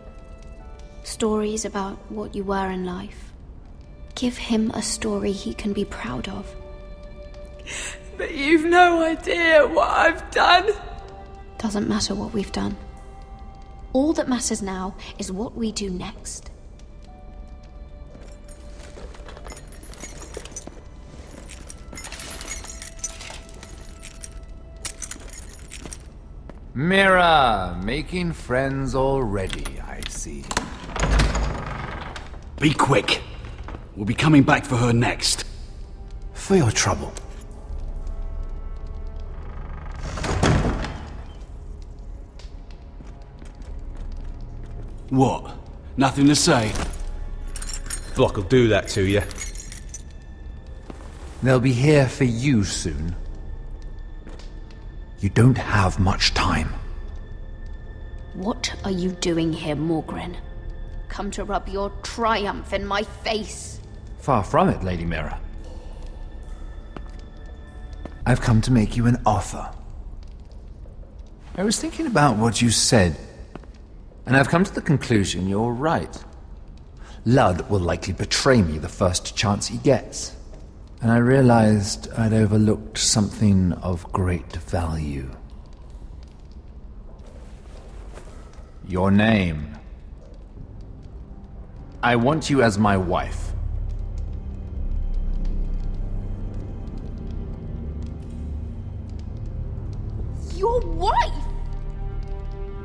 Stories about what you were in life. Give him a story he can be proud of. But you've no idea what I've done. Doesn't matter what we've done. All that matters now is what we do next. Mira, making friends already, I see. Be quick. We'll be coming back for her next. For your trouble. What? Nothing to say? Block will do that to you. They'll be here for you soon. You don't have much time. What are you doing here, Morgren? Come to rub your triumph in my face? Far from it, Lady Mira. I've come to make you an offer. I was thinking about what you said, and I've come to the conclusion you're right. Ludd will likely betray me the first chance he gets. And I realized I'd overlooked something of great value. Your name. I want you as my wife. Your wife?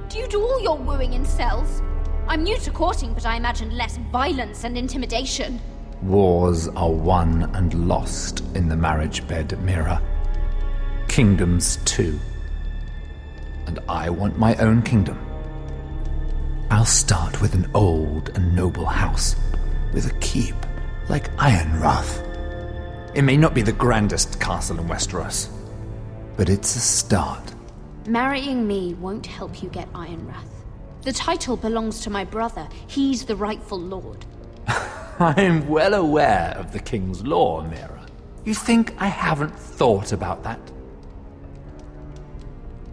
Do you do all your wooing in cells? I'm new to courting, but I imagine less violence and intimidation. Wars are won and lost in the marriage bed, Mira. Kingdoms too. And I want my own kingdom. I'll start with an old and noble house, with a keep, like Ironrath. It may not be the grandest castle in Westeros, but it's a start. Marrying me won't help you get Ironrath. The title belongs to my brother. He's the rightful lord. I'm well aware of the king's law, Mira. You think I haven't thought about that?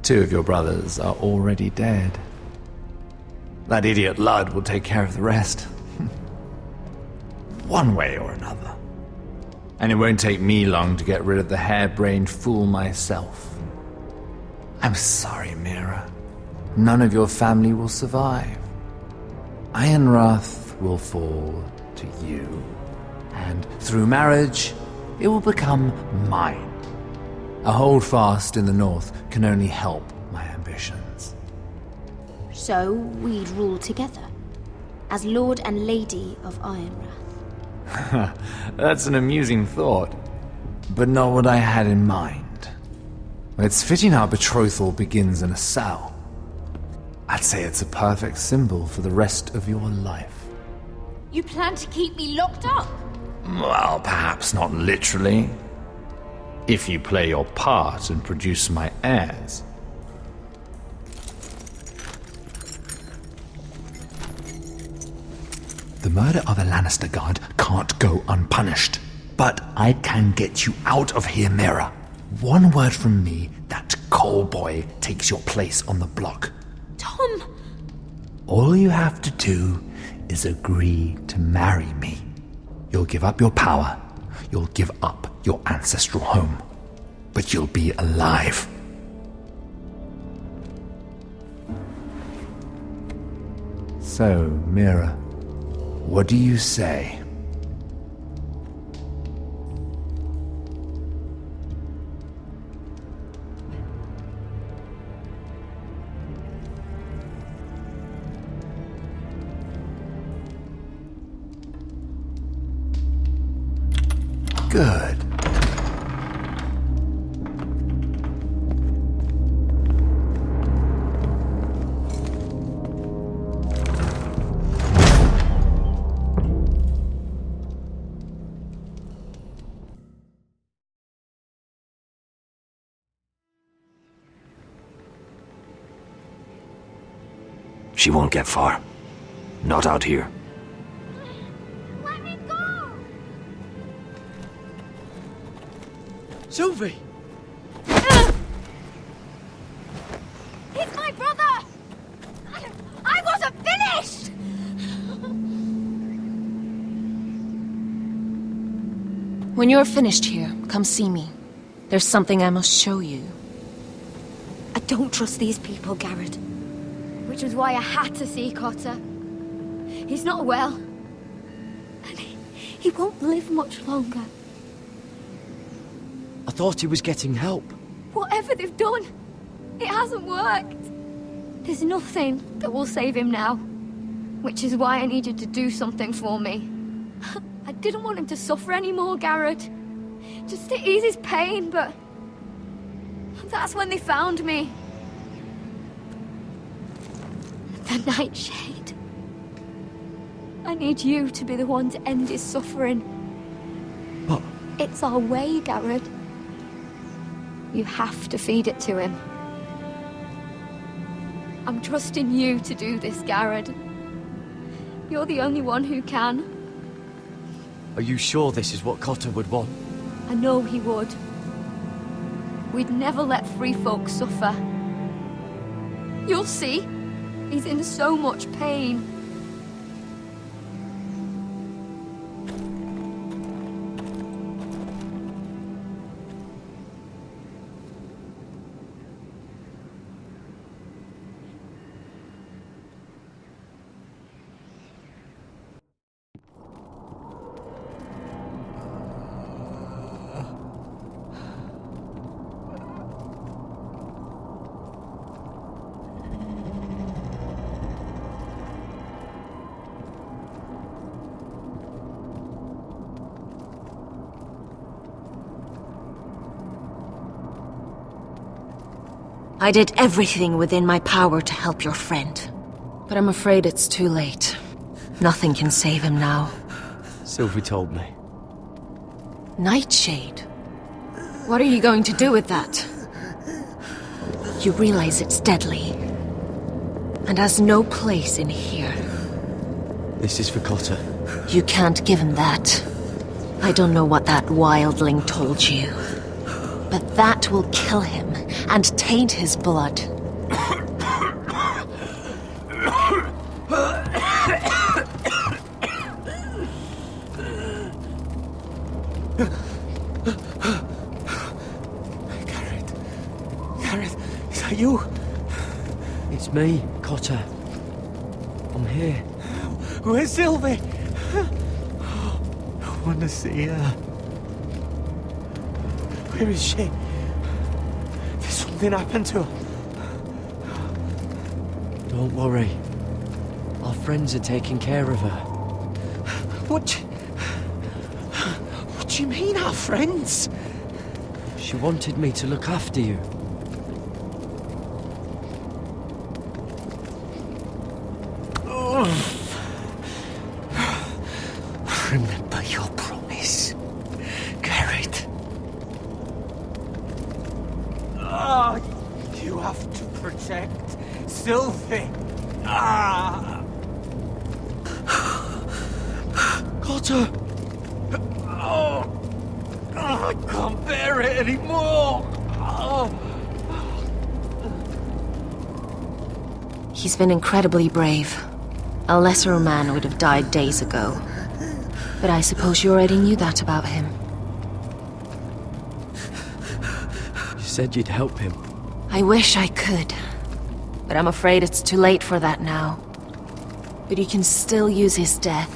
2 of your brothers are already dead. That idiot Ludd will take care of the rest. One way or another. And it won't take me long to get rid of the harebrained fool myself. I'm sorry, Mira. None of your family will survive. Ironrath will fall to you. And through marriage, it will become mine. A holdfast in the north can only help my ambitions. So we'd rule together, as Lord and Lady of Ironrath. That's an amusing thought, but not what I had in mind. It's fitting our betrothal begins in a cell. I'd say it's a perfect symbol for the rest of your life. You plan to keep me locked up? Well, perhaps not literally. If you play your part and produce my heirs. The murder of a Lannister guard can't go unpunished. But I can get you out of here, Mira. One word from me, that coal boy takes your place on the block. Tom! All you have to do is agree to marry me. You'll give up your power. You'll give up your ancestral home. But you'll be alive. So, Mira, what do you say? Good. She won't get far. Not out here. Let me go! Sylvie! He's my brother! I wasn't finished! When you're finished here, come see me. There's something I must show you. I don't trust these people, Garrett. Which was why I had to see Cotter. He's not well. And he won't live much longer. I thought he was getting help. Whatever they've done, it hasn't worked. There's nothing that will save him now. Which is why I need you to do something for me. I didn't want him to suffer anymore, Garrett. Just to ease his pain, but... that's when they found me. The Nightshade. I need you to be the one to end his suffering. What? It's our way, Garrett. You have to feed it to him. I'm trusting you to do this, Garrett. You're the only one who can. Are you sure this is what Cotter would want? I know he would. We'd never let free folk suffer. You'll see. He's in so much pain. I did everything within my power to help your friend. But I'm afraid it's too late. Nothing can save him now. Sylvie told me. Nightshade? What are you going to do with that? You realize it's deadly. And has no place in here. This is for Cotter. You can't give him that. I don't know what that wildling told you. But that will kill him and taint his blood. Garrett, is that you? It's me, Cotter. I'm here. Where's Sylvie? want to see her. Where is she? Did something happen to her? Don't worry. Our friends are taking care of her. What do you mean, our friends? She wanted me to look after you. Remember your promise, Garrett. You have to protect Sylvie. Got her. I can't bear it anymore. He's been incredibly brave. A lesser man would have died days ago. But I suppose you already knew that about him. You said you'd help him. I wish I could. But I'm afraid it's too late for that now. But you can still use his death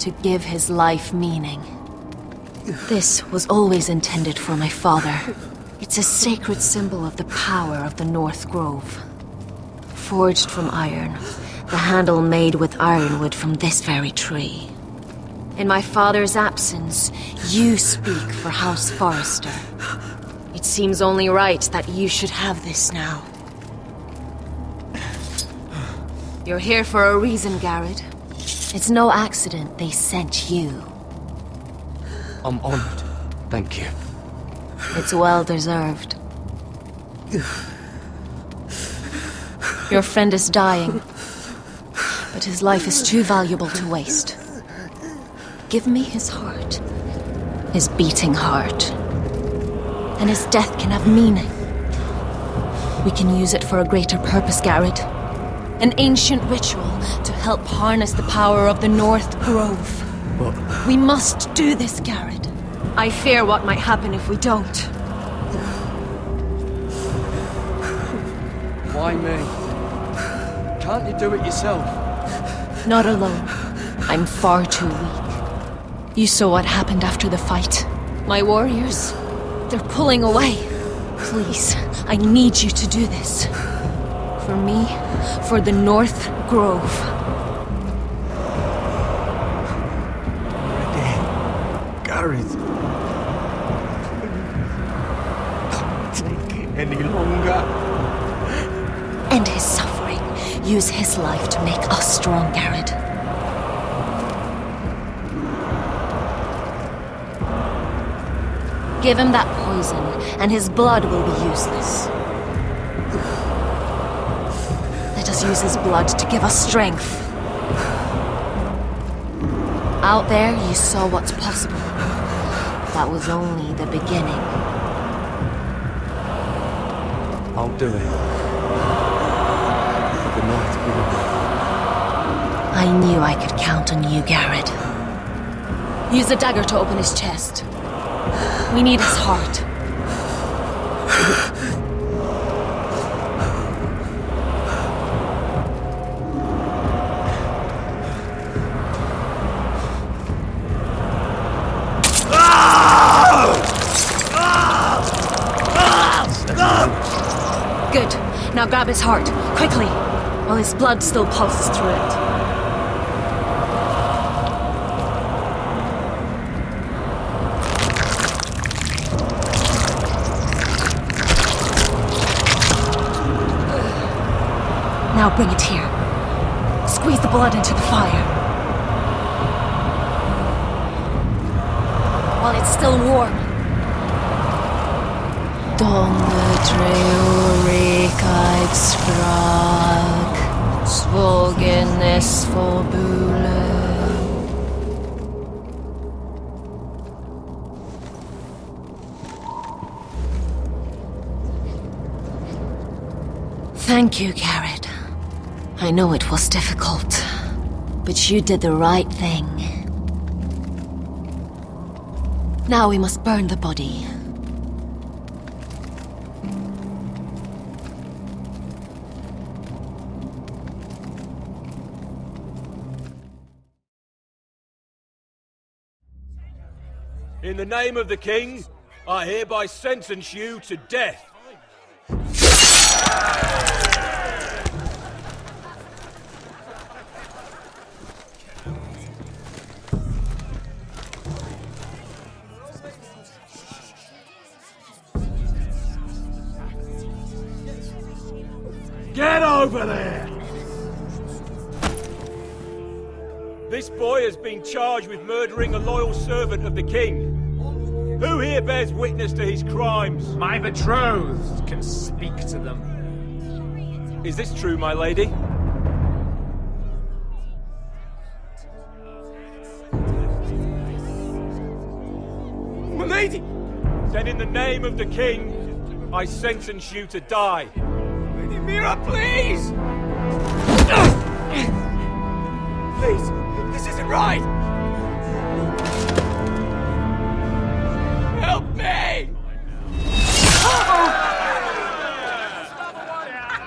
to give his life meaning. This was always intended for my father. It's a sacred symbol of the power of the North Grove. Forged from iron, the handle made with ironwood from this very tree. In my father's absence, you speak for House Forrester. It seems only right that you should have this now. You're here for a reason, Garrett. It's no accident they sent you. I'm honored. Thank you. It's well deserved. Your friend is dying, but his life is too valuable to waste. Give me his heart. His beating heart. And his death can have meaning. We can use it for a greater purpose, Garrett. An ancient ritual to help harness the power of the North Grove. But we must do this, Garrett. I fear what might happen if we don't. Why me? Can't you do it yourself? Not alone. I'm far too weak. You saw what happened after the fight. My warriors, they're pulling away. Please, I need you to do this. For me, for the North Grove. Garrett. Can't take it any longer. End his suffering. Use his life to make us strong, Garrett. Give him that poison, and his blood will be useless. Let us use his blood to give us strength. Out there, you saw what's possible. That was only the beginning. I'll do it. For the North Grove. I knew I could count on you, Garrett. Use the dagger to open his chest. We need his heart. Good. Now grab his heart, quickly, while his blood still pulses through it. Now bring it here. Squeeze the blood into the fire. While it's still warm. Donde treurig sprak, svogen es forbule. Thank you, Garrett. I know it was difficult, but you did the right thing. Now we must burn the body. In the name of the king, I hereby sentence you to death. Get over there! This boy has been charged with murdering a loyal servant of the king. Who here bears witness to his crimes? My betrothed can speak to them. Is this true, my lady? My lady! Then in the name of the king, I sentence you to die. Lady Mira, please! Please, this isn't right! Help me!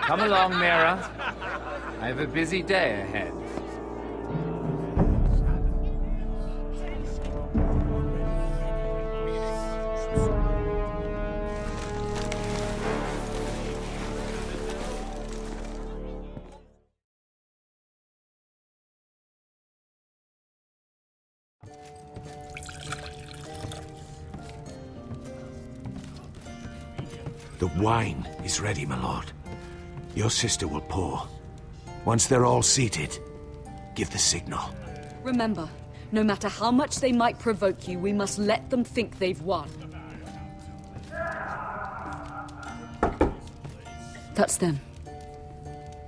Come along, Mira. I have a busy day ahead. The wine is ready, my lord. Your sister will pour. Once they're all seated, give the signal. Remember, no matter how much they might provoke you, we must let them think they've won. That's them.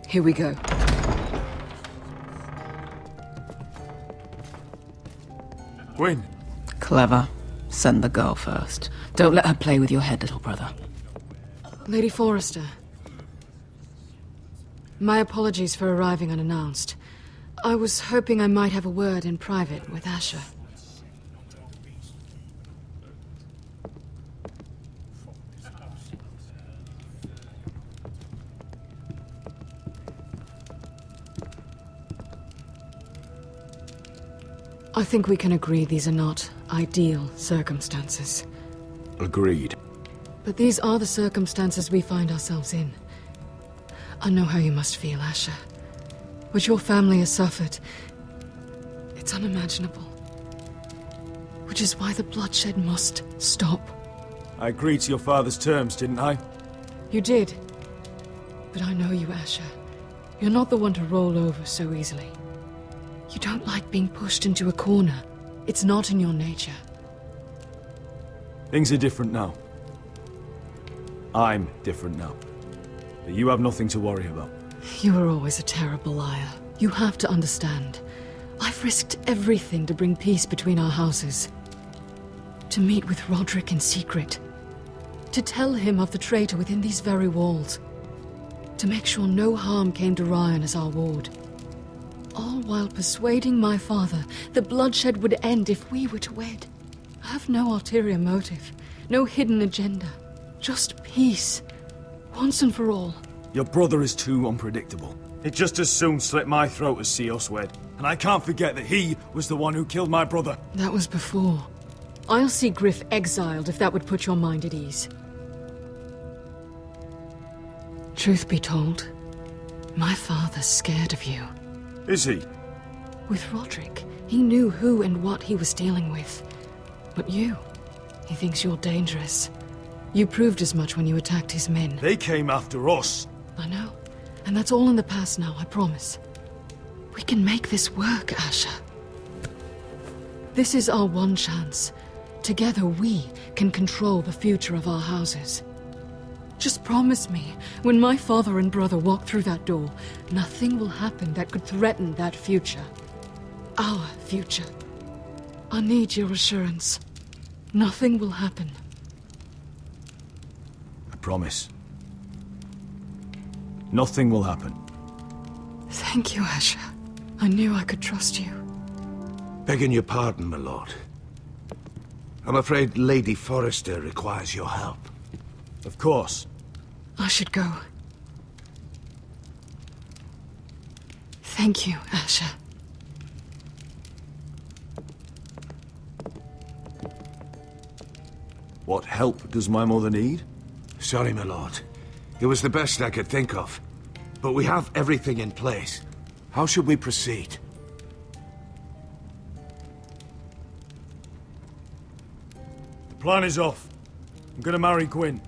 Here we go. Gwyn. Clever. Send the girl first. Don't let her play with your head, little brother. Lady Forrester. My apologies for arriving unannounced. I was hoping I might have a word in private with Asher. I think we can agree these are not ideal circumstances. Agreed. But these are the circumstances we find ourselves in. I know how you must feel, Asher. What your family has suffered, it's unimaginable. Which is why the bloodshed must stop. I agreed to your father's terms, didn't I? You did. But I know you, Asher. You're not the one to roll over so easily. You don't like being pushed into a corner. It's not in your nature. Things are different now. I'm different now. But you have nothing to worry about. You were always a terrible liar. You have to understand. I've risked everything to bring peace between our houses. To meet with Roderick in secret. To tell him of the traitor within these very walls. To make sure no harm came to Ryan as our ward. All while persuading my father that bloodshed would end if we were to wed. I have no ulterior motive. No hidden agenda. Just peace. Once and for all. Your brother is too unpredictable. He'd just as soon slit my throat as see us wed. And I can't forget that he was the one who killed my brother. That was before. I'll see Griff exiled if that would put your mind at ease. Truth be told, my father's scared of you. Is he? With Roderick, he knew who and what he was dealing with. But you, he thinks you're dangerous. You proved as much when you attacked his men. They came after us. I know. And that's all in the past now, I promise. We can make this work, Asher. This is our one chance. Together we can control the future of our houses. Just promise me, when my father and brother walk through that door, nothing will happen that could threaten that future. Our future. I need your assurance. Nothing will happen. I promise. Nothing will happen. Thank you, Asher. I knew I could trust you. Begging your pardon, my lord. I'm afraid Lady Forrester requires your help. Of course. I should go. Thank you, Asher. What help does my mother need? Sorry, my lord. It was the best I could think of. But we have everything in place. How should we proceed? The plan is off. I'm gonna marry Gwyn.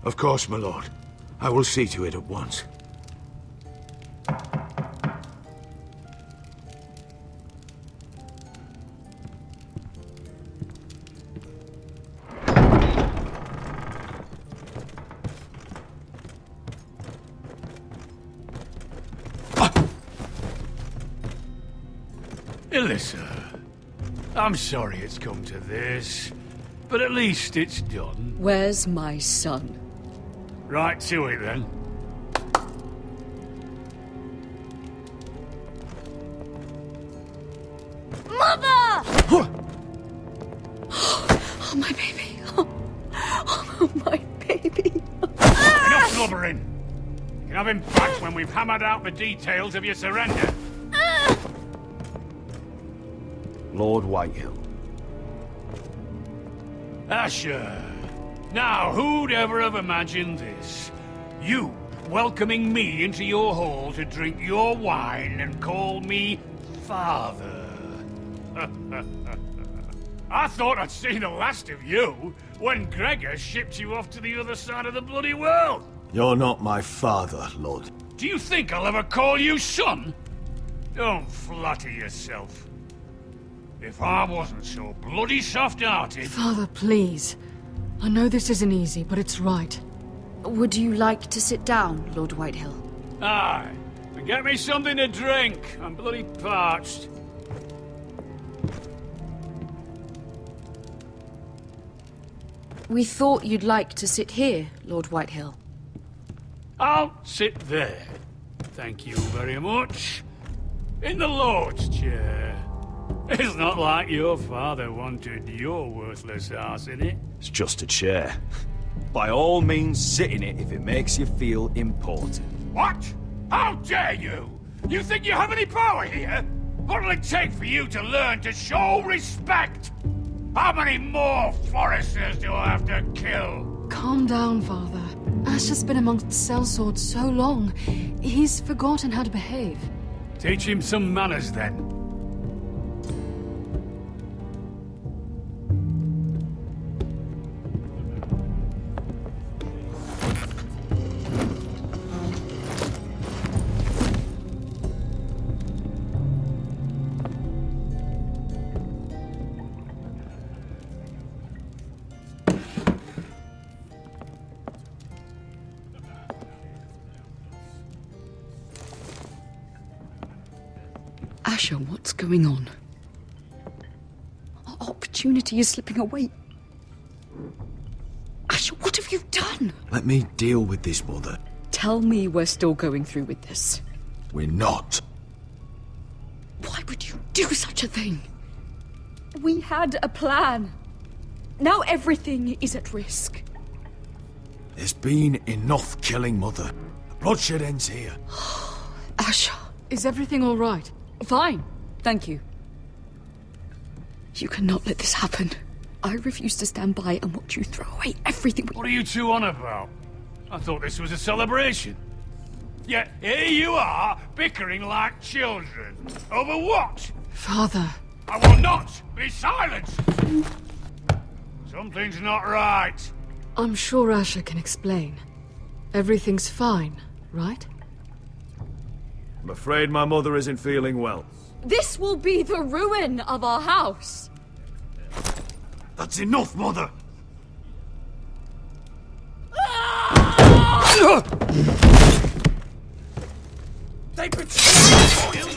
Of course, my lord. I will see to it at once. Alyssa, I'm sorry it's come to this, but at least it's done. Where's my son? Right to it, then. Mother! Oh, my baby. Oh, my baby. Enough blubbering! You can have him back when we've hammered out the details of your surrender. Lord Whitehill. Asher. Now, who'd ever have imagined this? You welcoming me into your hall to drink your wine and call me father. I thought I'd seen the last of you when Gregor shipped you off to the other side of the bloody world. You're not my father, Lord. Do you think I'll ever call you son? Don't flatter yourself. If I wasn't so bloody soft-hearted... Father, please. I know this isn't easy, but it's right. Would you like to sit down, Lord Whitehill? Aye. And get me something to drink. I'm bloody parched. We thought you'd like to sit here, Lord Whitehill. I'll sit there. Thank you very much. In the Lord's chair. It's not like your father wanted your worthless ass in it. It's just a chair. By all means, sit in it if it makes you feel important. What? How dare you? You think you have any power here? What'll it take for you to learn to show respect? How many more foresters do I have to kill? Calm down, Father. Asher's been amongst sellswords so long, he's forgotten how to behave. Teach him some manners, then. Asher, what's going on? Our opportunity is slipping away. Asher, what have you done? Let me deal with this, Mother. Tell me we're still going through with this. We're not. Why would you do such a thing? We had a plan. Now everything is at risk. There's been enough killing, Mother. The bloodshed ends here. Asher, is everything all right? Fine, thank you. You cannot let this happen. I refuse to stand by and watch you throw away everything we... What are you two on about? I thought this was a celebration. Yet here you are, bickering like children. Over what? Father. I will not be silenced! Something's not right. I'm sure Asher can explain. Everything's fine, right? I'm afraid my mother isn't feeling well. This will be the ruin of our house. That's enough, Mother! They betrayed you!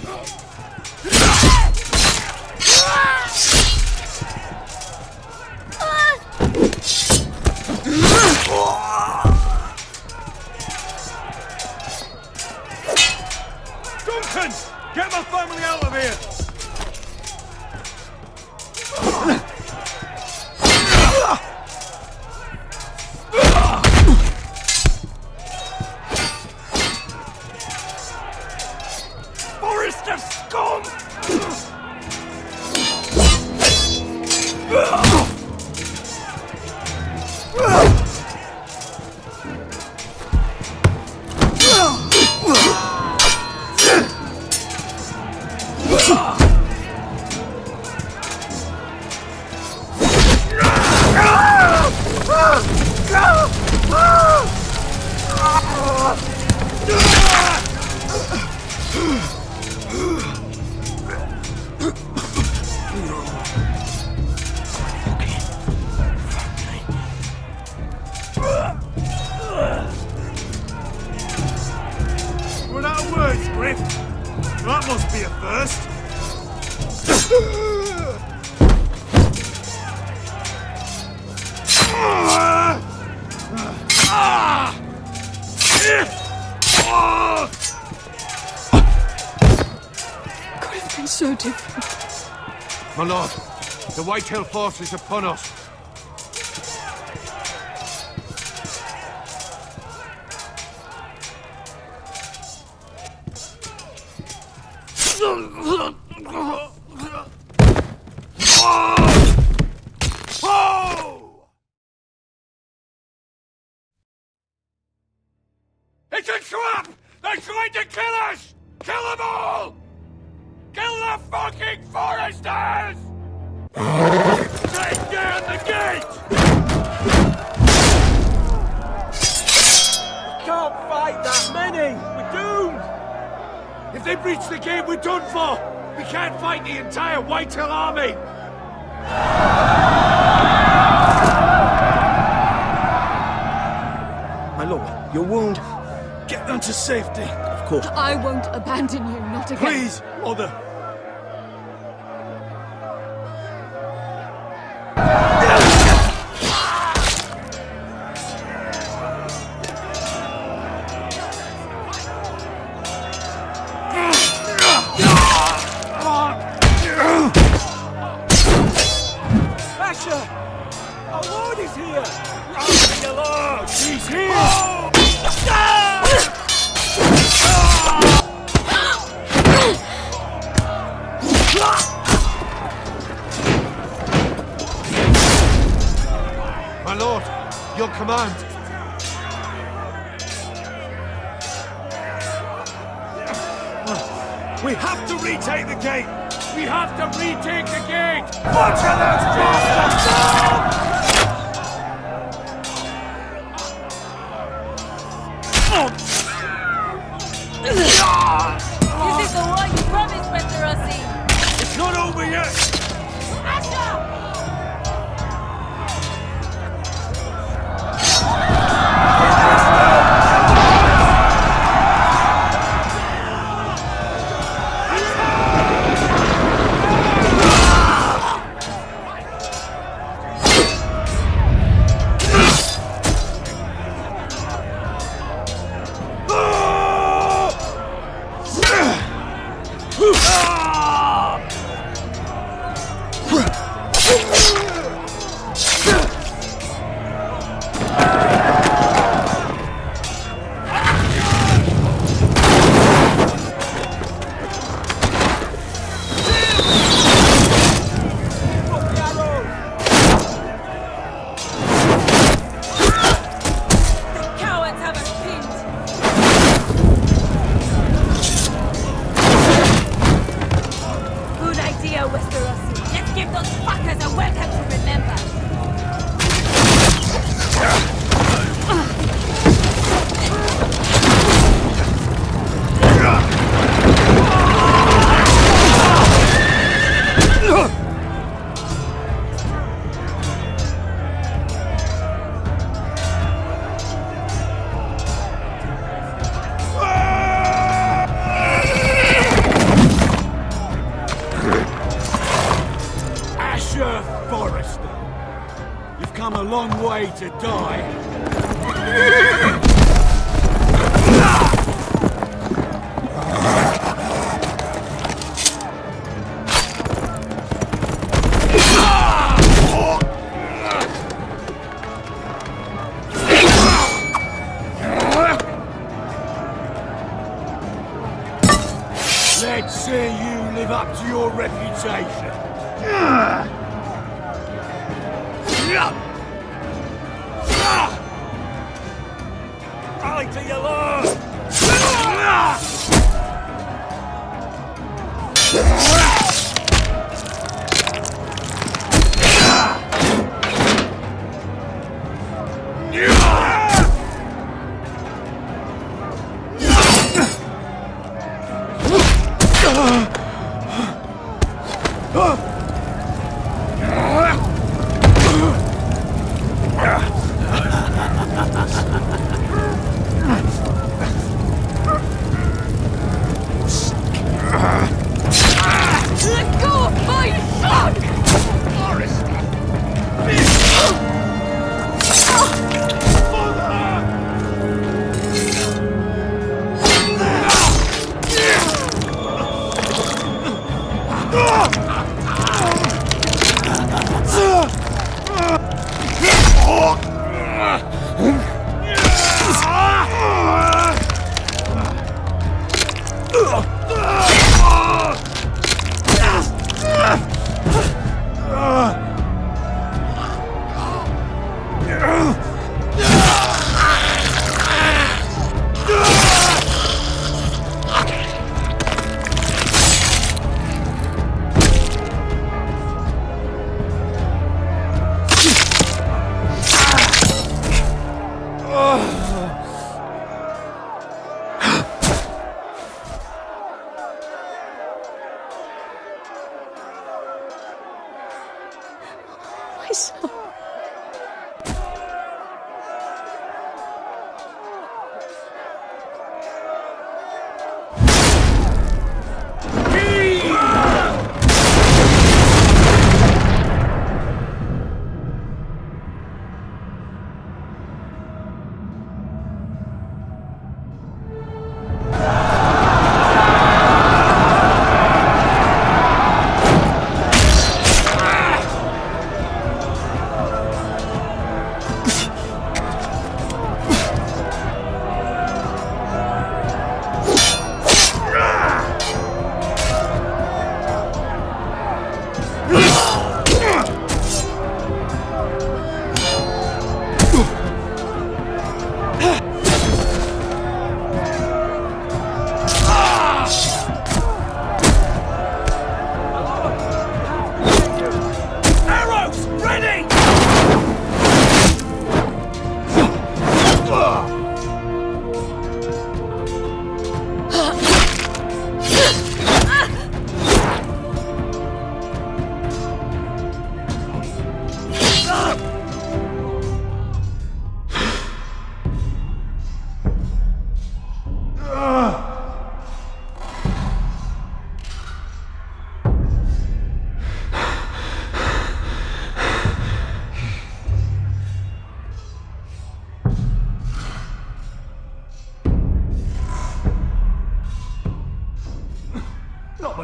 Duncan! Get my family out of here! Forest of scum! so different. My lord, the Whitehill force is upon us. It's a trap! They're trying to kill us! Kill them all! Kill the fucking foresters! Take down the gate! We can't fight that many! We're doomed! If they breach the gate, we're done for! We can't fight the entire Whitehill army! My lord, your wound. Get them to safety. Of course. I won't abandon you, not again. Please, mother. Asher! Our lord is here! Leave me alone! He's here! My lord, your command. We have to retake the gate! We have to retake the gate! Butcher those bastards! This is the war you promised, Mr. Rossi. It's not over yet! To die. Let's see you live up to your reputation. Rally to your lord!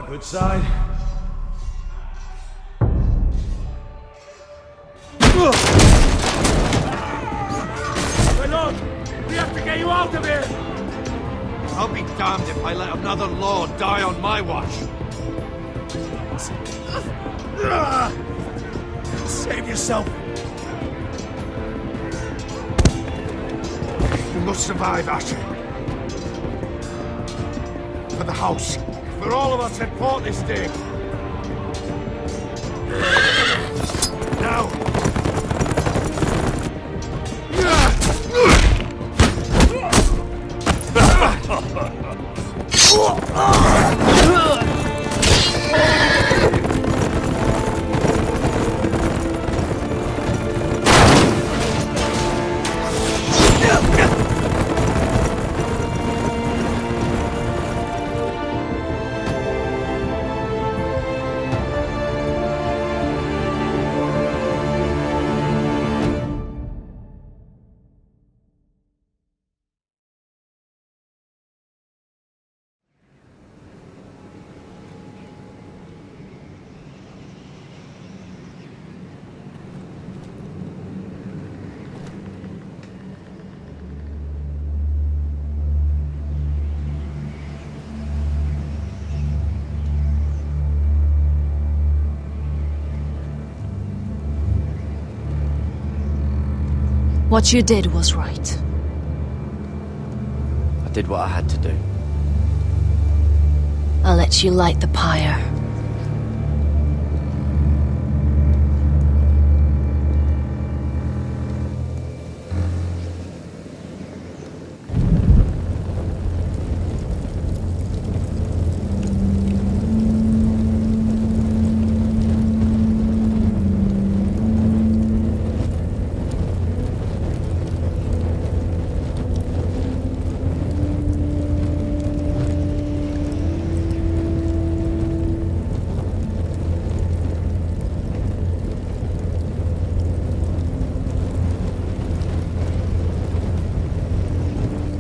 Good sign. My lord, we have to get you out of here! I'll be damned if I let another lord die on my watch. Save yourself. You must survive, Asher. For the house. For all of us at port this day. Now. What you did was right. I did what I had to do. I'll let you light the pyre.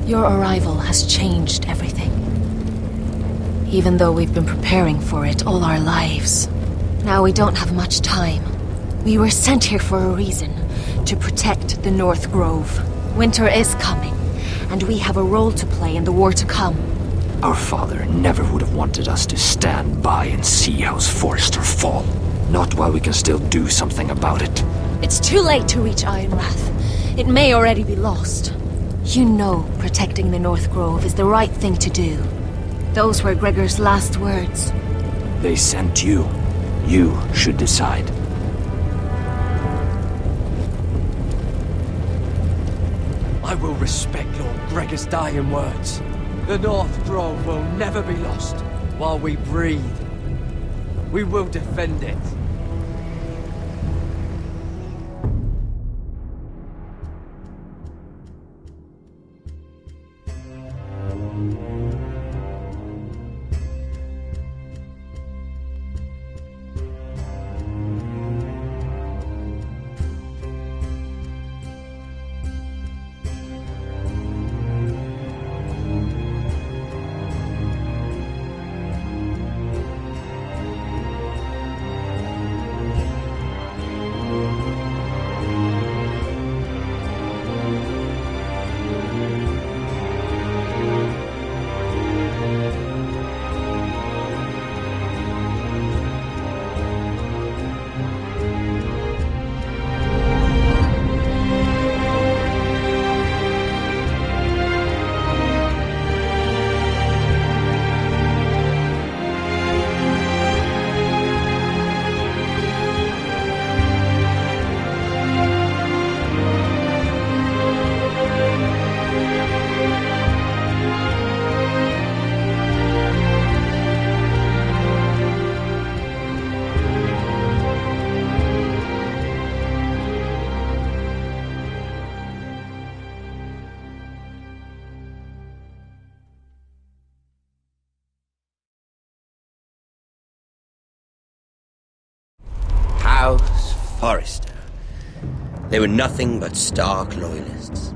Your arrival has changed everything. Even though we've been preparing for it all our lives. Now we don't have much time. We were sent here for a reason. to protect the North Grove. Winter is coming, and we have a role to play in the war to come. Our father never would have wanted us to stand by and see House Forrester fall. Not while we can still do something about it. It's too late to reach Ironrath. It may already be lost. You know protecting the North Grove is the right thing to do. Those were Gregor's last words. They sent you. You should decide. I will respect Lord Gregor's dying words. The North Grove will never be lost while we breathe. We will defend it. House Forrester. They were nothing but Stark loyalists.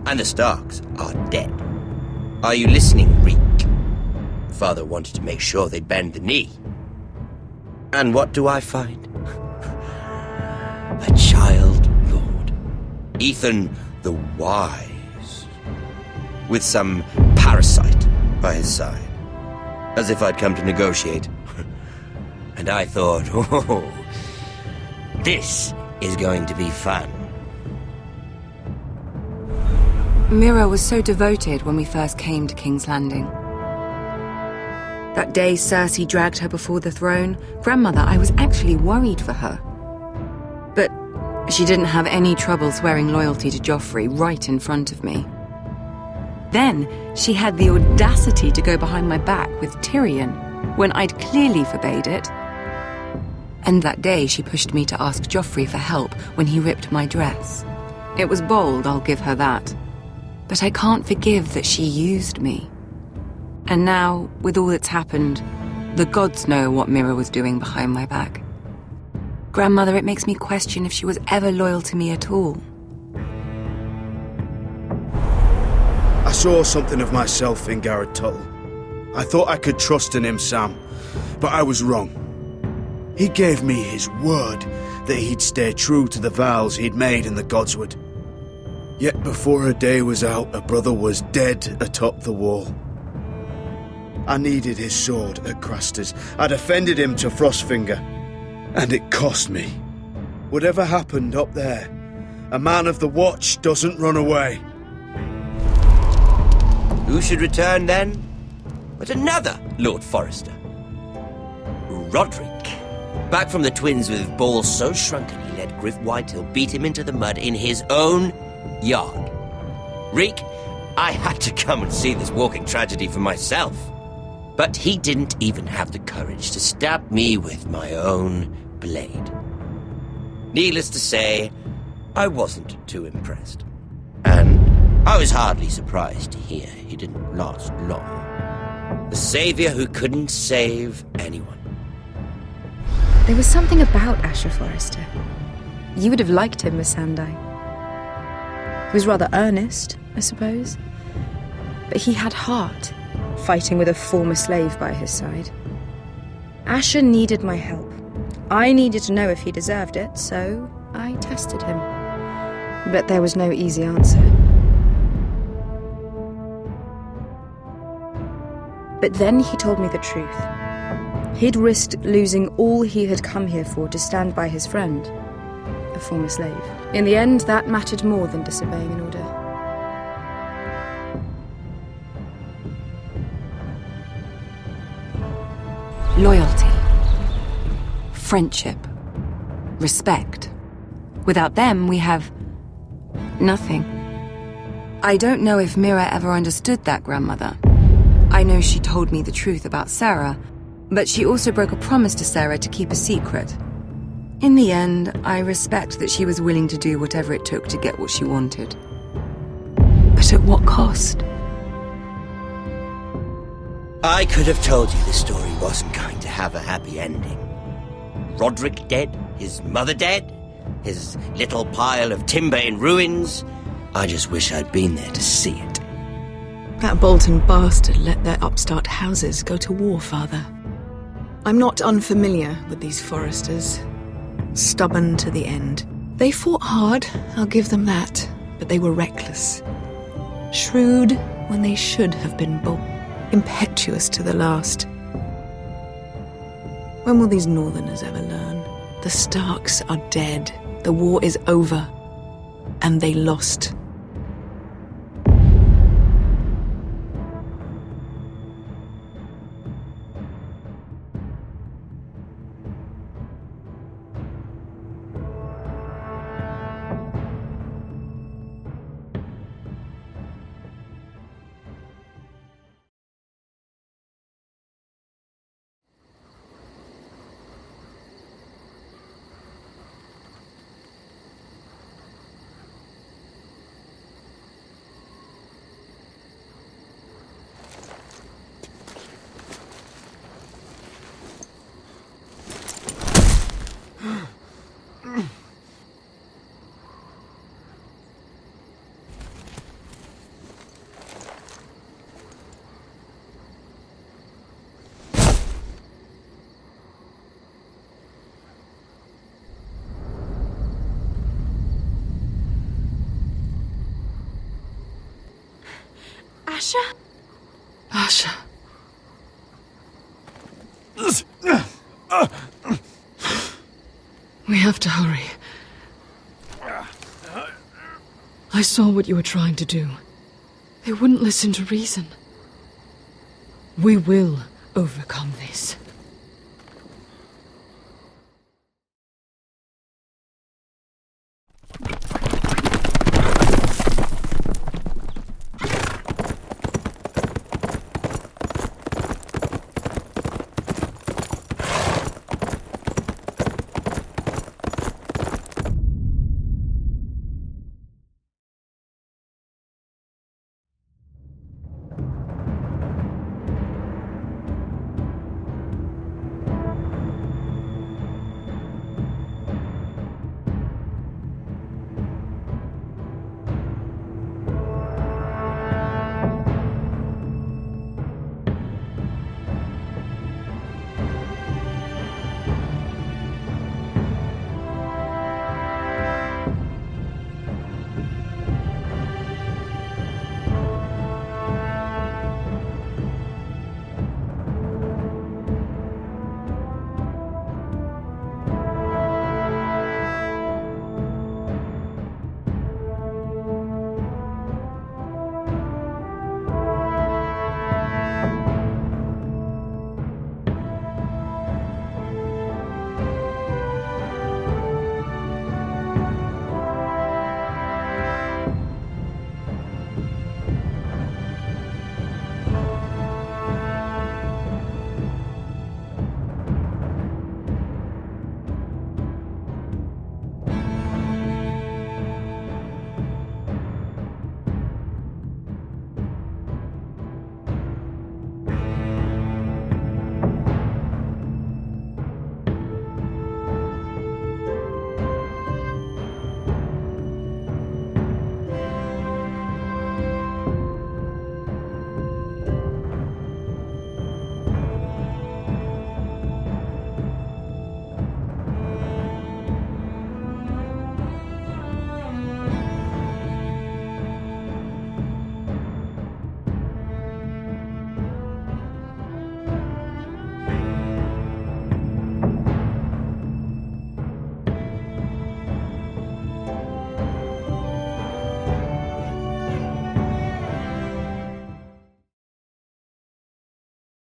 And the Starks are dead. Are you listening, Reek? Father wanted to make sure they'd bend the knee. And what do I find? A child lord. Ethan the Wise. With some parasite by his side. As if I'd come to negotiate. And I thought, oh, this is going to be fun. Mira was so devoted when we first came to King's Landing. That day Cersei dragged her before the throne, Grandmother, I was actually worried for her. But she didn't have any trouble swearing loyalty to Joffrey right in front of me. Then she had the audacity to go behind my back with Tyrion, when I'd clearly forbade it. And that day she pushed me to ask Joffrey for help when he ripped my dress. It was bold, I'll give her that. But I can't forgive that she used me. And now, with all that's happened, the gods know what Mira was doing behind my back. Grandmother, it makes me question if she was ever loyal to me at all. I saw something of myself in Garrett Tuttle. I thought I could trust in him, Sam, but I was wrong. He gave me his word that he'd stay true to the vows he'd made in the Godswood. Yet before a day was out, a brother was dead atop the wall. I needed his sword at Craster's. I defended him to Frostfinger, and it cost me. Whatever happened up there, a man of the Watch doesn't run away. Who should return then? But another Lord Forrester. Roderick. Back from the twins with balls so shrunken he let Griff Whitehill beat him into the mud in his own yard. Reek, I had to come and see this walking tragedy for myself. But he didn't even have the courage to stab me with my own blade. Needless to say, I wasn't too impressed. And I was hardly surprised to hear he didn't last long. The savior who couldn't save anyone. There was something about Asher Forrester. You would have liked him, Miss Sandai. He was rather earnest, I suppose. But he had heart, fighting with a former slave by his side. Asher needed my help. I needed to know if he deserved it, so I tested him. But there was no easy answer. But then he told me the truth. He'd risked losing all he had come here for to stand by his friend, a former slave. In the end, that mattered more than disobeying an order. Loyalty. Friendship. Respect. Without them, we have nothing. I don't know if Mira ever understood that, grandmother. I know she told me the truth about Sarah, but she also broke a promise to Sarah to keep a secret. In the end, I respect that she was willing to do whatever it took to get what she wanted. But at what cost? I could have told you the story wasn't going to have a happy ending. Roderick dead, his mother dead, his little pile of timber in ruins. I just wish I'd been there to see it. That Bolton bastard let their upstart houses go to war, Father. I'm not unfamiliar with these Forresters. Stubborn to the end. They fought hard, I'll give them that, but they were reckless. Shrewd when they should have been bold. Impetuous to the last. When will these Northerners ever learn? The Starks are dead. The war is over. And they lost. Asha? Asha. We have to hurry. I saw what you were trying to do. They wouldn't listen to reason. We will overcome this.